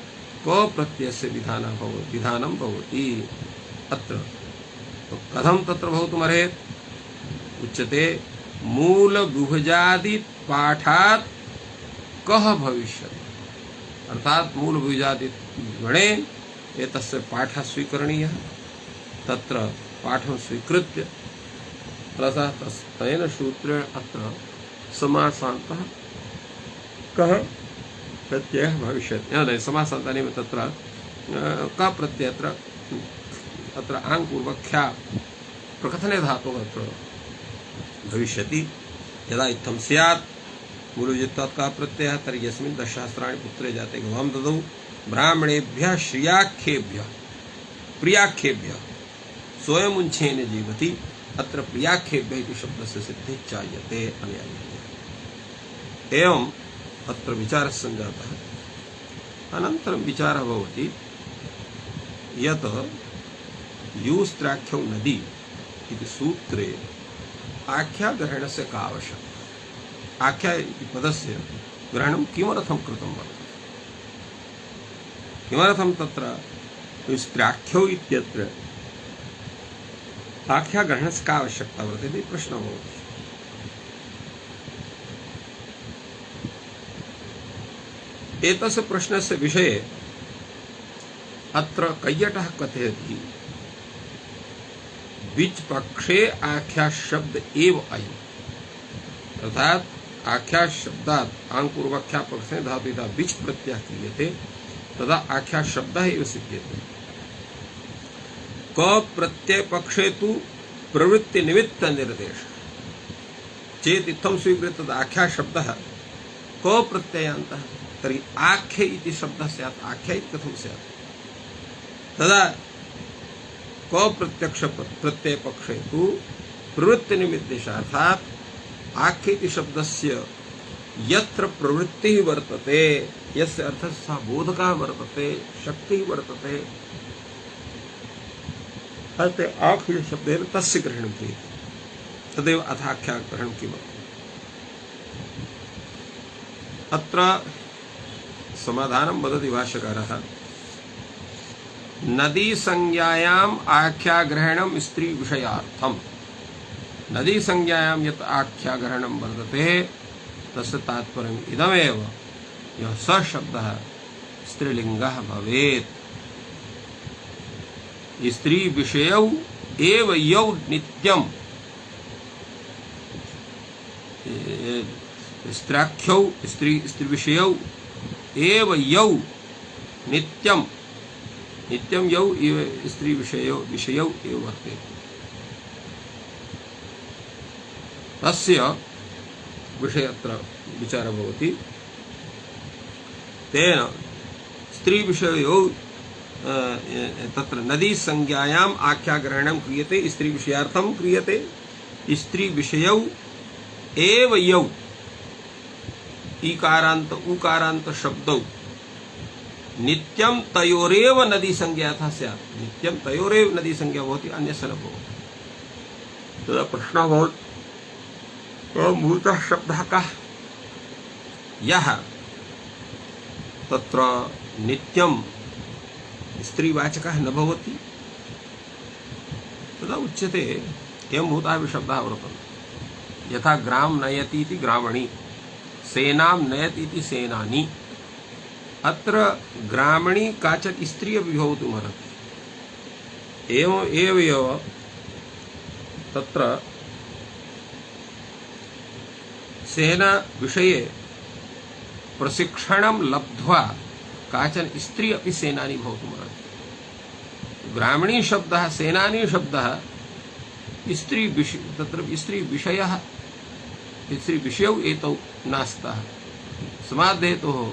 क प्रत्ययस्य विधानं भवति। अत्र तो कथम तत्र भवितुमर्हेत् उच्यते मूलविभुजादि पाठात् कः भविष्यति, अर्थात मूलविभुजादि गणे एतस्य पाठः स्वीकरणीयः, तत्र पाठं स्वीकृत्य तेन सूत्रेण अत्र समासान्तः कः प्रत्ययः भविष्यति, समासान्तानि तत्र कः प्रत्ययः अत्र आङ्पूर्वख्या प्रकथने धातुः अत्र भविष्यति। यदा इत्थं स्यात् मूलविजित्वात् कः प्रत्ययः तर्हि यस्मिन् दशसहस्राणि पुत्रे जाते गवां ददौ ब्राह्मणेभ्यः श्रियाख्येभ्यः प्रियाख्येभ्यः स्वयं उञ्छेन जीवति, अत्र प्रियाख्येभ्यः इति शब्दस्य सिद्धिः चायते अनुयायी। एवम् अत्र विचारः सञ्जातः। अनन्तरं विचारः भवति यत् यूस्त्राख्यौ नदी इति सूत्रे आख्याग्रहणस्य का आवश्यकता, आख्या इति पदस्य ग्रहणं किमर्थं कृतं वर्तते, किमर्थं तत्र यूस्त्राख्यौ इत्यत्र आख्याग्रहणस्य का आवश्यकता वर्तते इति प्रश्नः भवति। एतस्य प्रश्नस्य विषये अत्र कैयटः कथयति बीच पक्षे आख्या शब्द एव अयम्, अर्थात आख्या शब्दात् आङ्पूर्वख्या पक्षे धातु यदा बीच प्रत्ययः क्रियते तदा आख्या शब्दः एव सिद्ध्यते। क प्रत्यय पक्षे तु प्रवृत्ति निमित्त निर्देश चेत् इत्थं स्वीक्रियते तद् आख्या शब्दः क प्रत्ययान्तः, तर्हि आख्य इति शब्दः स्यात्, आख्या इति कथं स्यात्, तदा क प्रत्यक्ष प्रत्यय पक्षे तु प्रवृत्ति निमित्तेश, अर्थात आख्य इति शब्दस्य यत्र प्रवृत्तिः वर्तते, यस्य अर्थः सः बोधकः वर्तते, शक्तिः वर्तते, अतः आख्य शब्देन तस्य ग्रहणं क्रियते, तदेव अथाख्या ग्रहणं किमर्थम्। अत्र समाधानं वदति भाष्यकारः, नदी संज्ञायाम् आख्याग्रहणं स्त्री विषयार्थम्। नदी संज्ञायां यत् आख्याग्रहणं वर्तते तस्य तात्पर्यम् इदमेव, यः स शब्दः स्त्रीलिङ्गः भवेत्। स्त्री विषयौ एव यौ नित्यं, स्त्राख्यौ स्त्री विषयौ एव यौ नित्यं, नित्यं यौ स्त्री विषयौ एव वर्तेते। तस्य विषये अत्र विचारः भवति। तेन स्त्री विषयौ तत्र नदी संज्ञायाम् आख्याग्रहणं क्रियते, स्त्री विषयार्थं क्रियते। स्त्री विषयौ एव यौ ईकारान्त उकारान्त शब्दौ नित्यं तयोरेव नदी संज्ञा यथा स्यात्, नित्यं तयोरेव नदी संज्ञा भवति, अन्यस्य न भवति। तदा प्रश्नः भवति मूलतः शब्दः कः, यः तत्र नित्यं स्त्रीवाचकः न भवति, तदा उच्यते एवं भूताः शब्दाः वर्तन्ते। यथा ग्राम नयति इति ग्रामणी, सेनां नयति इति सेनानी। अत्र ग्रामणी काचित् स्त्री अपि भवितुमर्हति। एव तत्र सेना विषये प्रशिक्षणं लब्ध्वा काचन स्त्री अपि सेनानी भवितुमर्हति। ग्रामणी शब्दः सेनानी शब्दः तत्र स्त्री विषयौ एतौ नास्तः। समाद्धेतुः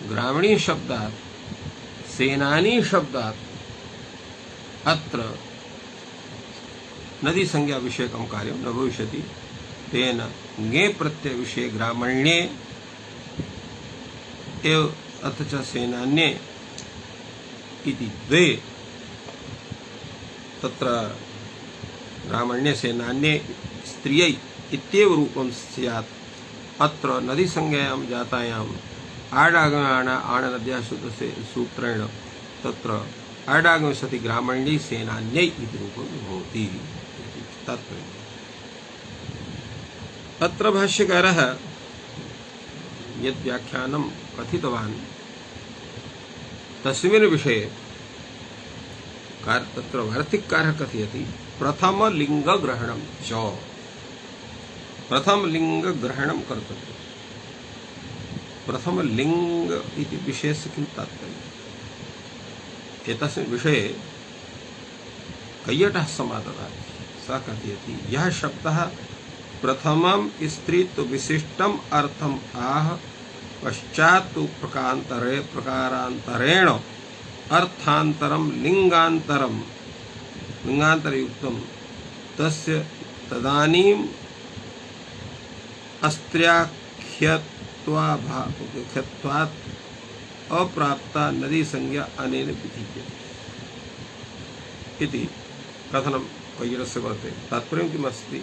ग्रामणी शब्दात् सेनानी शब्दात् अत्र नदी संज्ञा विषयकं कार्यं न भविष्यति। तेन ङे प्रत्यय विषये ग्रामण्ये एव अथ च सेनान्ये इति द्वे, तत्र ग्रामण्ये सेनान्ये स्त्रियै इत्येव रूपं स्यात्। अत्र नदी संज्ञायां जातायाम् आडागमाण आणनद्याः सूत्रेण तत्र आडागमे सति ग्रामण्यै सेनान्यै इति रूपं भवति इति तात्पर्यम्। अत्र भाष्यकारः यद् व्याख्यानं कथितवान् तस्मिन् विषये तत्र वार्तिककारः कथयति प्रथमलिङ्गग्रहणं च, प्रथमलिङ्गग्रहणं कर्तव्यम्। प्रथमलिङ्ग इति विषयस्य किं तात्पर्यम्? एतस्मिन् विषये कैयटः समाददाति। सः कथयति यः शब्दः प्रथमं स्त्रीत्वविशिष्टम् अर्थम् आह पश्चात् तु प्रकारान्तरेण अर्थान्तरं लिङ्गान्तरयुक्तं तस्य तदानीम् अस्त्र्याख्यत्वात् अप्राप्ता नदी संज्ञा अनेन विधीयते इति कथनं कैयटस्य वर्तते। तात्पर्यं किमस्ति?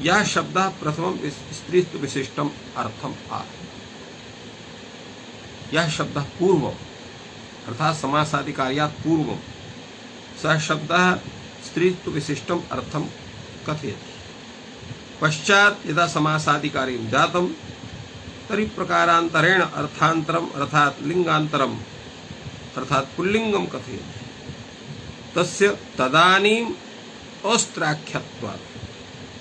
यः शब्दः प्रथमं स्त्रीत्वविशिष्टम् अर्थम् आह, यह शब्दः पूर्वम् अर्थात समासादिकार्यात् पूर्वं सः शब्दः स्त्रीत्वविशिष्टम् अर्थं कथयति। पश्चात् यदा समासादिकार्यं जातं तर्हि प्रकारान्तरेण अर्थान्तरम् अर्थात् लिङ्गान्तरम् अर्थात् पुल्लिङ्गं कथयति। तस्य तदानीम् अस्त्राख्यत्वात्,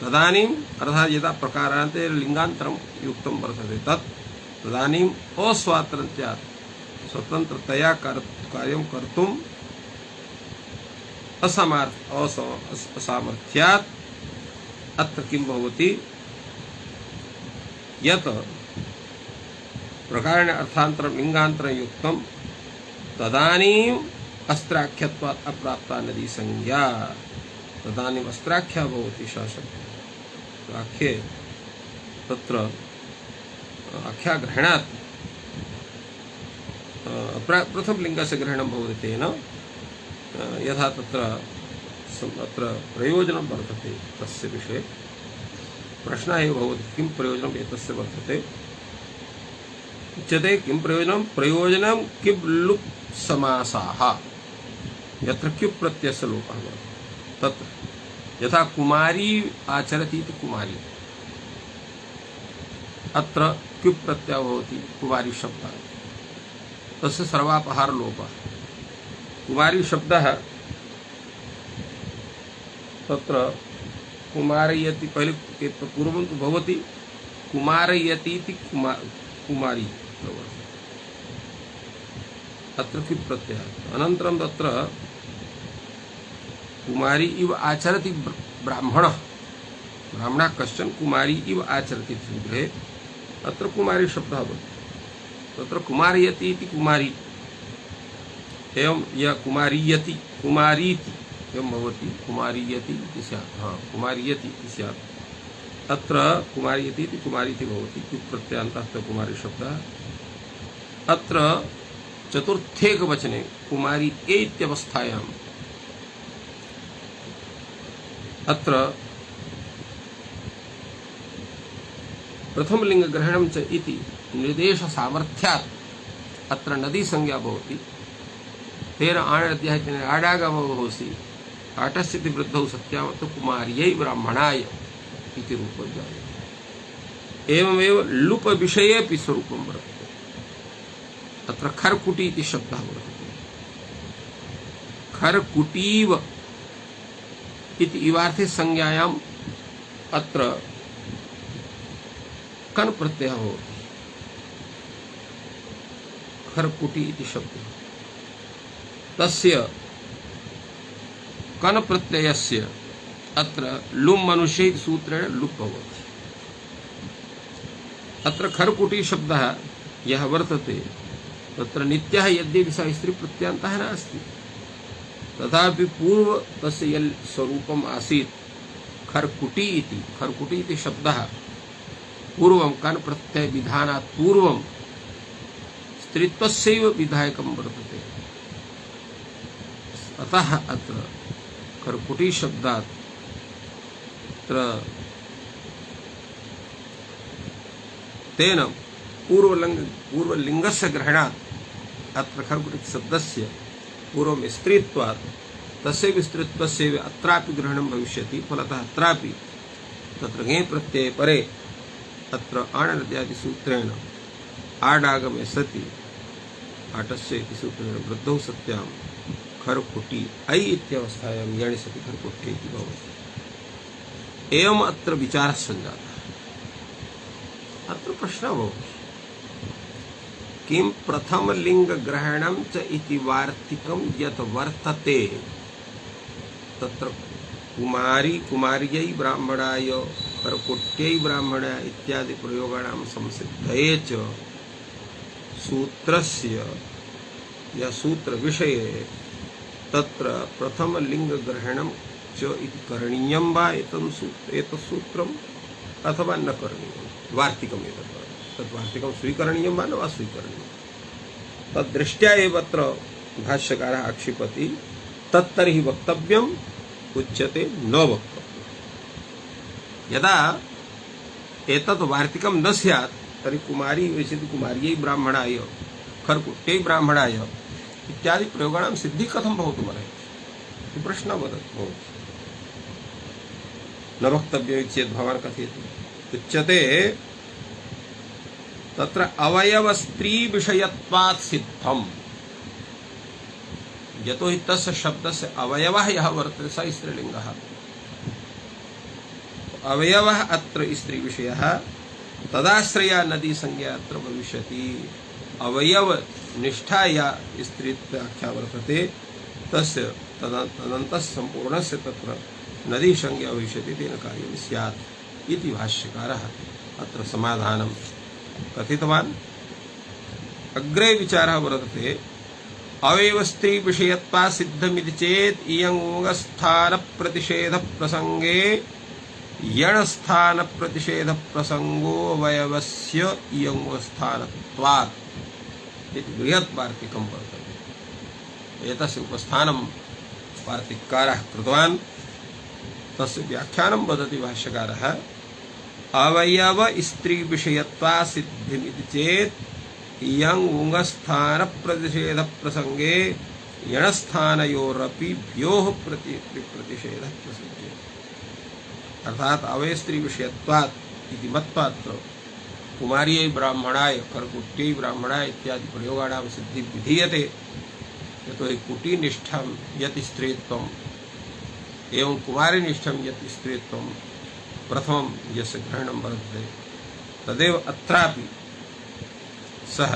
तदानीम् अर्थात् यदा प्रकारान्तेन लिङ्गान्तरं युक्तं वर्तते तत् तदानीम् अस्वातन्त्र्यात् स्वतन्त्रतया कार्यं कर्तुम् असामर्थ्यात् अत्र किं भवति? यत् प्रकारेण अर्थान्तरं लिङ्गान्तरं युक्तं तदानीम् अस्त्राख्यत्वात् अप्राप्ता नदी संज्ञा, तदानीम् अस्त्राख्या भवति शासकः आख्ये तत्र आख्याग्रहणात् प्रथमलिङ्गस्य ग्रहणं भवति। तेन यथा तत्र प्रयोजनं वर्तते तस्य विषये प्रश्नः एव भवति किं प्रयोजनम् एतस्य वर्तते। उच्यते किं प्रयोजनं? प्रयोजनं किब् लुप् समासाः, यत्र क्युप् प्रत्ययस्य लोपः भवति तत्र यथा कुमारी आचरति इति कुमारी, अत्र क्युप् प्रत्ययः भवति कुमारी शब्दः, तस्य सर्वापहार लोपः। कुमारी शब्दः तत्र कुमारयति, पहले पूर्वं तु भवति कुमारयति इति कुमारी प्रवर्तते, अत्र क्युप् प्रत्ययः। अनन्तरं तत्र कुमारी इव आचरति ब्राह्मणः, ब्राह्मणः कश्चन कुमारी इव आचरति इति गृहे अत्र कुमारी शब्दः भवति। तत्र कुमारयति इति कुमारी, एवं यः कुमारीयति कुमारीति एवं भवति, कुमारीयति इति स्यात्। कुमारीयति इति स्यात्, अत्र कुमारीयति इति कुमारीति भवति, क्युप् प्रत्ययान्तः कुमारी शब्दः। अत्र चतुर्थेकवचने कुमारी इत्यवस्थायाम् अत्र प्रथमलिङ्गग्रहणं च इति निर्देशसामर्थ्यात् अत्र नदी संज्ञा भवति। तेन आणाद्याः आडागमो भवसि आटस्यति वृद्धौ सत्यामत्र कुमार्यै ब्राह्मणाय इति रूपं जायते। एवमेव लुप विषयेऽपि स्वरूपं वर्तते। अत्र खर्कुटी इति शब्दः वर्तते। खर्कुटीव इति इवार्थे संज्ञायाम् अत्र कन् प्रत्ययः भवति। खर्कुटी इति शब्दः, तस्य कन् प्रत्ययस्य अत्र लुम् मनुष्य इति सूत्रेण लुप् भवति। अत्र खर्कुटी शब्दः यः वर्तते तत्र नित्यः यद्यपि सः स्त्री प्रत्ययान्तः नास्ति, तथापि पूर्व तस्य यत् स्वरूपम् आसीत् खर्कुटी इति शब्दः पूर्वं कन् प्रत्यय विधानात् पूर्वं स्त्रीत्वस्यैव विधायकं वर्तते। अतः अत्र खर्कुटी शब्दात् तेन पूर्वलिङ्गस्य ग्रहणात् अत्र खर्कुटी शब्दस्य पूर्वं स्त्रीत्वात् तस्य विस्तृत्वस्य अत्रापि ग्रहणं भविष्यति। फलतः अत्रापि तत्र ङे प्रत्यये परे अत्र आणनद्यादिसूत्रेण आडागमे सति आटस्य इति सूत्रेण वृद्धौ सत्यां खरकुटी ऐ इत्यवस्थायां यणि सति खरकुट्टे इति भवति। एवम् अत्र विचारः सञ्जातः। अत्र प्रश्नः भवति, किं प्रथमलिङ्गग्रहणं च इति वार्तिकं यत् वर्तते तत्र कुमारी कुमार्यै ब्राह्मणाय करकुट्यै ब्राह्मणाय इत्यादि प्रयोगाणां संसिद्धये च सूत्रस्य या सूत्रविषये तत्र प्रथमलिङ्गग्रहणं च इति करणीयं वा एतत् सूत्रम् अथवा न करणीयं, वार्तिकम् एतत् तद्वार्तिकं स्वीकरणीयं वा न वा स्वीकरणीयं, तद्दृष्ट्या एव अत्र भाष्यकारः आक्षिपति तत्तर्हि वक्तव्यम् उच्यते न वक्तव्यम्। यदा एतत् वार्तिकं न स्यात् तर्हि कुमारी विषयति कुमार्यै ब्राह्मणाय खरकुट्यै ब्राह्मणाय इत्यादि प्रयोगाणां सिद्धिः कथं भवितुमर्हति इति प्रश्नः भवति। न वक्तव्यम् चेत् भवान् कथयति, उच्यते तत्र अवयवस्त्री विषयत्वात् सिद्धम्। यतो हि तस्य शब्दस्य अवयवः यः वर्तते स स्त्रीलिङ्गः, अवयवः अत्र स्त्रीविषयः, तदाश्रया नदी संज्ञा अत्र भविष्यति। अवयवनिष्ठा या स्त्रीत्वाख्या वर्तते तस्य तदन्तस्य सम्पूर्णस्य तत्र नदी संज्ञा भविष्यति, तेन कार्यं स्यात् इति भाष्यकारः अत्र समाधानं कथितवान्। अग्रे विचारः वर्तते, अवयवस्थी विषयत्वा सिद्धमिति चेत् इयङस्थान प्रतिषेध प्रसंगे यणस्थान प्रतिषेध प्रसंगो अवयवस्य इयङस्थानत्वात् इति बृहत् वार्तिकं वर्तते। एतस्य उपस्थानं वार्तिककारः कृतवान्। तस्य व्याख्यानं वदति भाष्यकारः, अवयव स्त्री विषयत्वा सिद्धिमिति चेत् इयं उङस्थान प्रतिषेध प्रसंगे यणस्थानयोरपि व्योः प्रतिषेध प्रसंगे, अर्थात अवय स्त्री विषयत्वात् इति मत्वात्र कुमार्यै ब्राह्मणाय करकुट्यै ब्राह्मणाय इत्यादि प्रयोगाणां सिद्धि विधीयते। यतो हि कुटीनिष्ठं यत् स्त्रीत्वम् एवं कुमारीनिष्ठं यत् स्त्रीत्वं प्रथमं यस्य ग्रहणं वर्तते तदेव अत्रापि सः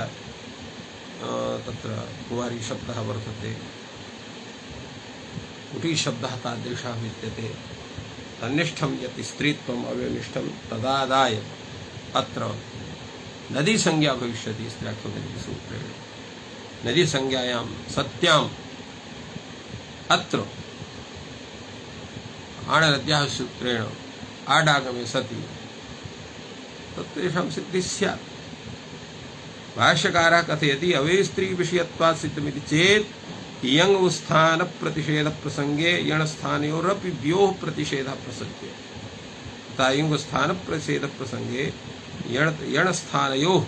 तत्र कुमारी शब्दः वर्तते, कुटी शब्दः तादृशः विद्यते। तन्निष्ठं यत् स्त्रीत्वम् अवयनिष्ठं तदादाय अत्र नदी संज्ञा भविष्यति स्त्र्याख्योदति सूत्रेण। नदी संज्ञायां सत्याम् अत्र आणनद्याः सूत्रेण आडागमे सति तत्तेषां सिद्धिः स्यात्। भाष्यकारः कथयति, अवयस्त्री विषयत्वात् सिद्धमिति चेत् इयङस्थान प्रतिषेध प्रसंगे यणस्थानयोरपि व्योः प्रतिषेधः प्रसज्य। तथा इयङस्थान प्रतिषेध प्रसंगे यणस्थानयोः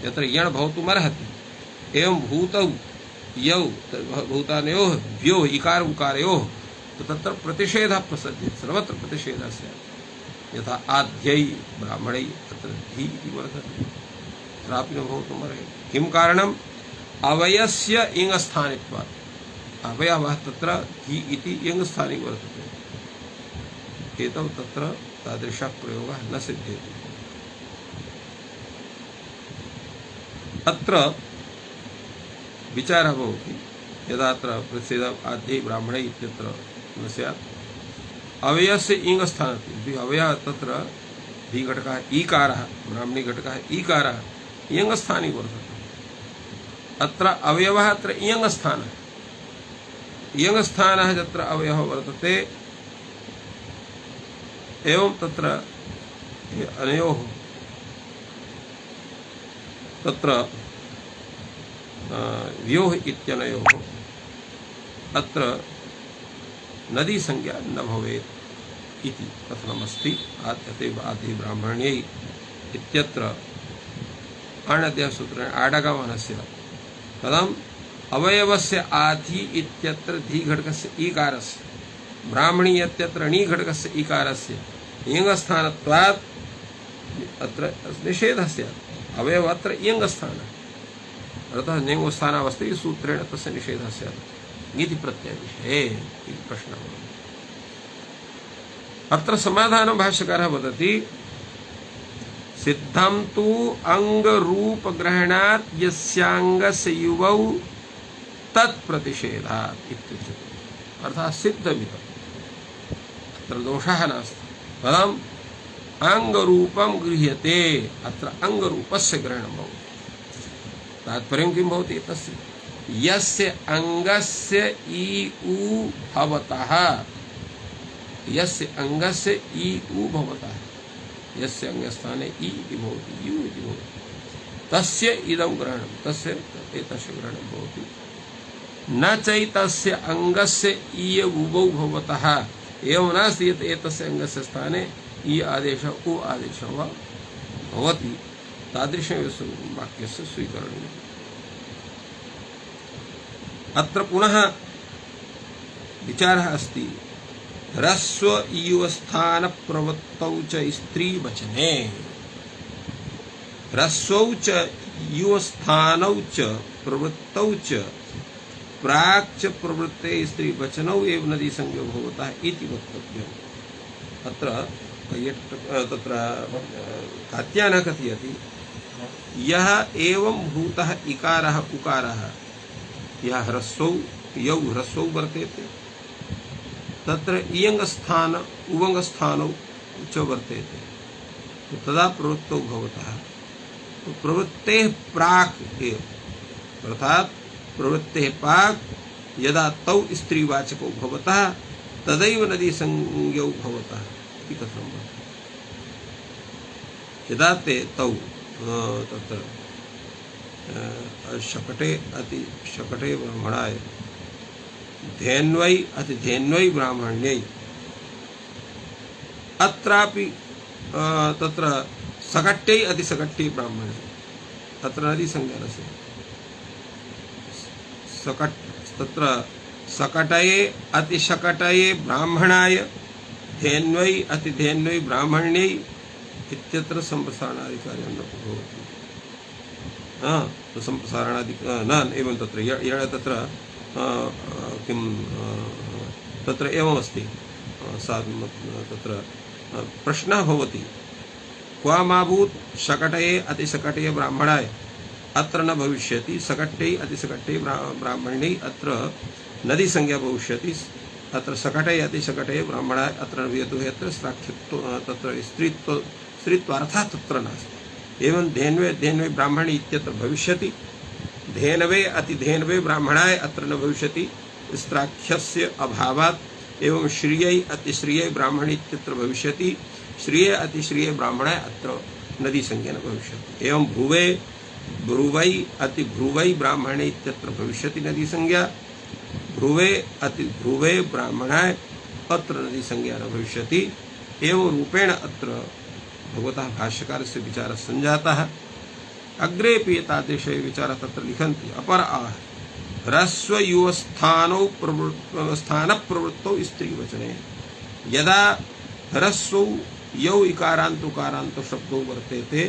यत्र यण भवितुमर्हति एवं भूतौ यौ भूतानयोः व्योः इकार उकारयोः तो तत्र प्रतिषेधः प्रसज्य, सर्वत्र प्रतिषेधः स्यात्। यथा आद्यै ब्राह्मणै तत्र धी इति वर्तते, तत्रापि न भवितुमर्हति। किं कारणम्? अवयस्य इङस्थानित्वात्। अवयवः तत्र धी इति इङस्थाने वर्तते, एतौ तत्र तादृशः प्रयोगः न सिद्ध्यति। अत्र विचारः भवति, यदा अत्र प्रतिषेध आद्यै ब्राह्मणै इत्यत्र न स्यात् अवयस्य इङस्थाने, अवयः तत्र धी घटकः ईकारः, ब्राह्मणी घटकः ईकारः इयङस्थाने वर्तते। अत्र अवयवः अत्र इयङस्थानः, इयङस्थानः यत्र अवयवः वर्तते एवं तत्र अनयोः तत्र व्योः इत्यनयोः अत्र नदी संज्ञा न भवेत् इति कथनमस्ति। अतएव आदि ब्राह्मण्यै इत्यत्र आणनद्याः सूत्रेण आडागमनस्य पदम् अवयवस्य आथि इत्यत्र धी घटकस्य ईकारस्य ब्राह्मणी इत्यत्र णी घटकस्य ईकारस्य इङ्गस्थानत्वात् अत्र निषेधः स्यात्। अवयव अत्र इङ्गस्थानः अर्थात् निङ्गस्थानावस्थे सूत्रेण तस्य निषेधः स्यात् इति प्रत्ययविषये इति प्रश्नः भवति। अत्र समाधानं भाष्यकारः वदति सिद्धं तु अङ्गरूपग्रहणात् यस्याङ्गस्य युवौ तत्प्रतिषेधात् इत्युच्यते। अर्थात् सिद्धमिदम् अत्र दोषः नास्ति। कथम् अङ्गरूपं गृह्यते अत्र अङ्गरूपस्य ग्रहणं भवति। तात्पर्यं किं भवति तस्य यस्य अङ्गस्य इ उ भवतः यस्य अङ्गस्य इ उ भवतः यस्य अङ्गस्थाने इ इति भवति यु इति भवति तस्य इदं ग्रहणं तस्य एतस्य ग्रहणं भवति। न चैतस्य अङ्गस्य इ उभौ भवतः एवं नास्ति यत् एतस्य अङ्गस्य स्थाने इ आदेशः उ आदेशः वा भवति तादृशं वाक्यस्य स्वीकरणीयम्। अत्र पुनः विचारः अस्ति ह्रस्व इयुवस्थान प्रवृत्तौ च स्त्रीवचने ह्रस्वौ च युवस्थानौ च प्रवृत्तौ च प्राक् च प्रवृत्ते स्त्रीवचनौ एव नदीसंज्ञो भवतः इति वक्तव्यम्। अत्र तत्र कात्यायनः कथयति यः एवं भूतः इकारः उकारः यः ह्रस्वौ यौ ह्रस्वौ वर्तेते तत्र इयङ्गस्थान उवङ्गस्थानौ च वर्तेते तदा प्रवृत्तौ भवतः प्रवृत्तेः प्राक् एव अर्थात् प्रवृत्तेः प्राक् यदा तौ स्त्रीवाचकौ भवतः तदैव नदीसंज्ञौ भवतः इति कथनं भवति। यदा ते तौ तत्र शकटे अति शकटे ब्राह्मणाय धेन्वै अति धेन्वै ब्राह्मण्यै अत्रापि तत्र सकट्यै अति सकट्यै ब्राह्मणे तत्र नदीसंज्ञा सकट तत्र सकटये अति शकटये ब्राह्मणाय धेन्वै अति धेन्वै ब्राह्मण्यै इत्यत्र संप्रसारणाधिकार्यं न भवति। संप्रसारणादि न एवं तत्र यण तत्र किं तत्र एवमस्ति तत्र प्रश्नः भवति क्वामाभूत् शकटये अतिशकटये ब्राह्मणाय अत्र न भविष्यति सकट्यै अतिशकट्यै ब्राह्मण्यै अत्र नदी संज्ञा भविष्यति अत्र सकटये अतिशकटये ब्राह्मणाय अत्र यतोहि अत्र साक्षित्व तत्र स्त्रीत्वार्थः तत्र नास्ति। एवं धेन्वे धेन्वे ब्राह्मणी इत्यत्र भविष्यति धेनवे अतिधेनवे ब्राह्मणाय अत्र न भविष्यति स्त्राख्यस्य अभावात् एवं श्रियै अतिश्रियै ब्राह्मणी इत्यत्र भविष्यति श्रिये अतिश्रिये ब्राह्मणाय अत्र नदी संज्ञा न भविष्यति। एवं भ्रुवे भ्रुवै अतिभ्रुवै ब्राह्मणे इत्यत्र भविष्यति नदी संज्ञा भ्रुवे अतिभ्रुवे ब्राह्मणाय अत्र नदी संज्ञा न भविष्यति। एवं रूपेण अत्र भगवतः भाष्यकारस्य विचारः सञ्जातः। अग्रेपि एतादृशे विचारः तत्र लिखन्ति अपर आह ह्रस्वयुवस्थानौ स्थानप्रवृत्तौ स्त्रीवचने यदा ह्रस्वौ यौ इकारान्त उकारान्त शब्दौ वर्तेते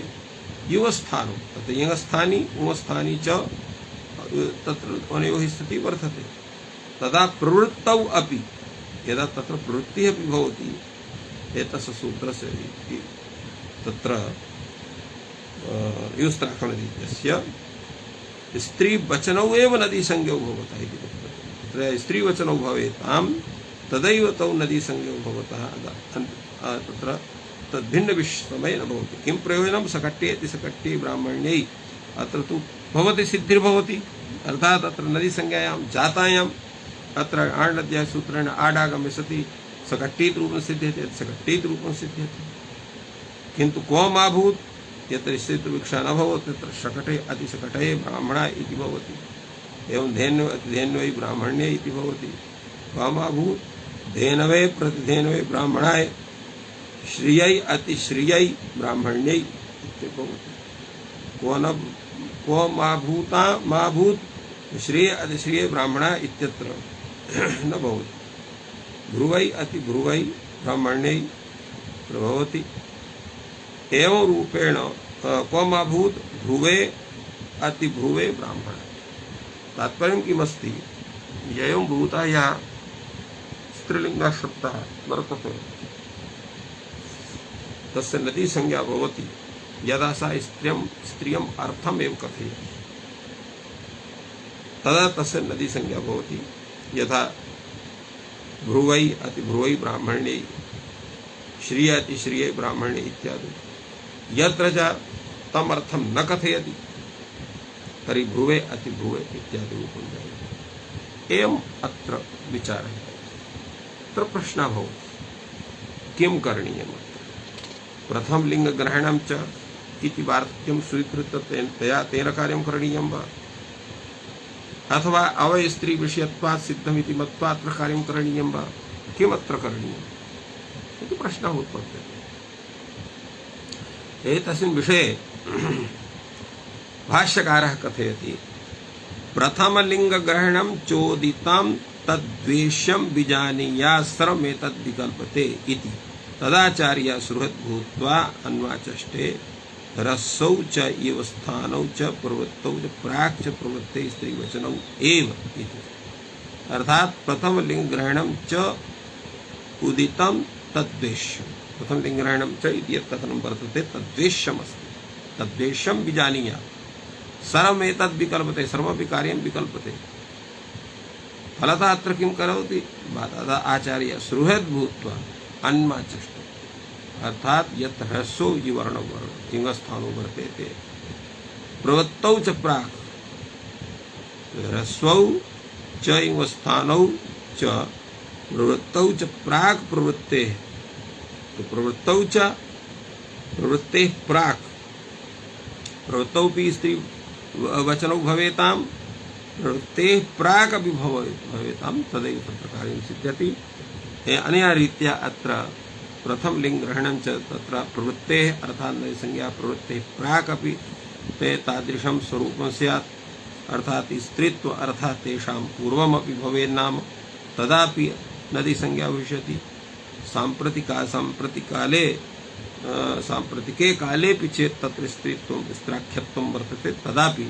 युवस्थानौ तत्र यङ्स्थानी उवस्थानी च तत्र अनयोः स्थितिः वर्तते तदा प्रवृत्तौ अपि यदा तत्र प्रवृत्तिः अपि भवति एतस्य सूत्रस्य तत्र युस्त्राखणरीत्यस्य स्त्रीवचनौ एव नदीसंज्ञौ भवतः इति तत्र स्त्रीवचनौ भवेतां तदैव तौ नदीसंज्ञौ भवतः तत्र तद्भिन्नविषये न भवति। किं प्रयोजनं सकट्ये इति सकट्ये ब्राह्मण्यै अत्र तु भवति सिद्धिर्भवति अर्थात् अत्र नदीसंज्ञायां जातायाम् अत्र आण्डद्याः सूत्रेण आडागम्य सति सकट्येति रूपं सिद्ध्यते सकट्येति रूपं सिद्ध्यते किन्तु क्वमाभूत् यत्र स्त्रीत्वविवक्षा न भवति तत्र शकटे अतिशकटे ब्राह्मणा इति भवति। एवं धेन्वे अतिधेन्वै ब्राह्मण्ये इति भवति। क्वमाभूत् धेनवे प्रतिधेनवे ब्राह्मणाय श्रियै अतिश्रियै ब्राह्मण्यै इति भवति। क्व माभूत श्रिय अधिश्रिय ब्राह्मणा इत्यत्र न भवति। ध्रुवै अति ध्रुवै ब्राह्मण्यै प्रभवति। एवं रूपेण क्वमभूत ध्रुवे अति ध्रुवे ब्राह्मण। तात्पर्य किमस्ति? ययं भूता या स्त्रीलिंग शब्दः वर्तते तस्य नदी संज्ञा भवति यदा सा स्त्रियम् अर्थमेव कथयति तदा तस्य नदी संज्ञा भवति। यथा भ्रुवै अति भ्रुवै ब्राह्मण्यै श्रिय अति श्रियै ब्राह्मण्यै इत्यादि। यत्र च तम अर्थम न कथयति तर्हि भ्रुवे अति भ्रुवे इत्यादि रूपं जायते। एवम् अत्र विचारः। अत्र प्रश्नः भवति किं करणीयम्? प्रथम लिंग ग्रहणं च इति वार्तिकं स्वीकृत्य तेन कार्यं करणीयं वा, अथवा अवय स्त्री विषयत्वात् सिद्धमिति मत्वा अत्र कार्यं करणीयं वा, किमत्र करणीयम् इति प्रश्नः उत्पद्यते। एतस्मिन् विषये भाष्यकारः कथयति प्रथमलिङ्गग्रहणं चोदितं तद्द्वेष्यं विजानीयात् सर्वमेतद् विकल्पते इति तदाचार्य सुहृद् भूत्वा अन्वाचष्टे रसौ च इव स्थानौ च प्रवृत्तौ च प्राक् च प्रवृत्ते स्त्रीवचनौ एव इति। अर्थात प्रथम लिंग ग्रहणं च उदितं तद्द्वेष्यं। प्रथम लिंग ग्रहणं च इति यत् कथनं वर्तते तद्द्वेष्यमस्ति। तद्द्वेष्यं विजानीयात् सर्वमेतद् विकल्पते। सर्वमपि कार्यं विकल्पते। फलतः अत्र किं करोति? तदा आचार्य सुहृद् भूत्वा अन्वाचष्टे। अर्थात यत् ह्रस्वौ इवर्णौ लिंगस्थानो वर्तेते प्रवृत्तौ च प्राक्। ह्रस्वौ च इंगस्थानौ च प्रवृत्तौ च प्राक् प्रवृत्तेः। तो प्रवृत्तौ च प्रवृत्तेः प्राक्। प्रवृत्तौपि स्त्री वचनौ भवेताम्, प्रवृत्तेः प्राक् अपि भवेताम्, तदैव तत्र कार्यं सिद्ध्यति। अनया रीत्या अत्र प्रथम लिंग ग्रहणं च तत्र प्रवृत्तेः अर्थात् नदी संज्ञा प्रवृत्तेः प्राक् अपि ते तादृशं स्वरूपं स्यात्। अर्थात् स्त्रीत्व अर्थात् तेषां पूर्वमपि भवेन्नाम तदापि नदी संज्ञा भविष्यति। साम्प्रतिके कालेपि चेत् तत्र स्त्रीत्वं स्त्राख्यत्वं वर्तते तदापि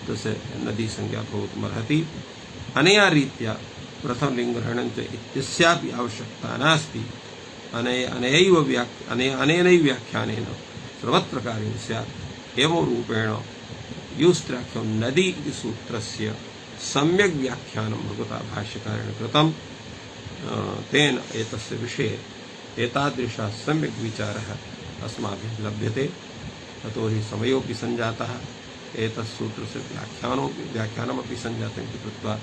तस्य नदी संज्ञा भवितुमर्हति। अनया रीत्या प्रथम लिंग ग्रहणं च इत्यस्यापि आवश्यकता नास्ति। अनेनैव व्याख्यानेन सर्वत्र कार्यं स्यात्। एवं रूपेण युस्त्राख्यं नदी इति सूत्रस्य सम्यक् व्याख्यानं भगवता भाष्यकारेण कृतं। तेन एतस्य विषये एतादृशः सम्यक् विचारः अस्माभिः लभ्यते। ततो हि समयोपि सञ्जातः। एतत् सूत्रस्य व्याख्यानमपि सञ्जातम् इति कृत्वा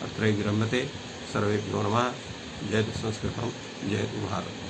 अत्रैव विरम्यते। सर्वेभ्यो नमः। जयतु संस्कृतं, जयतु भारतम्।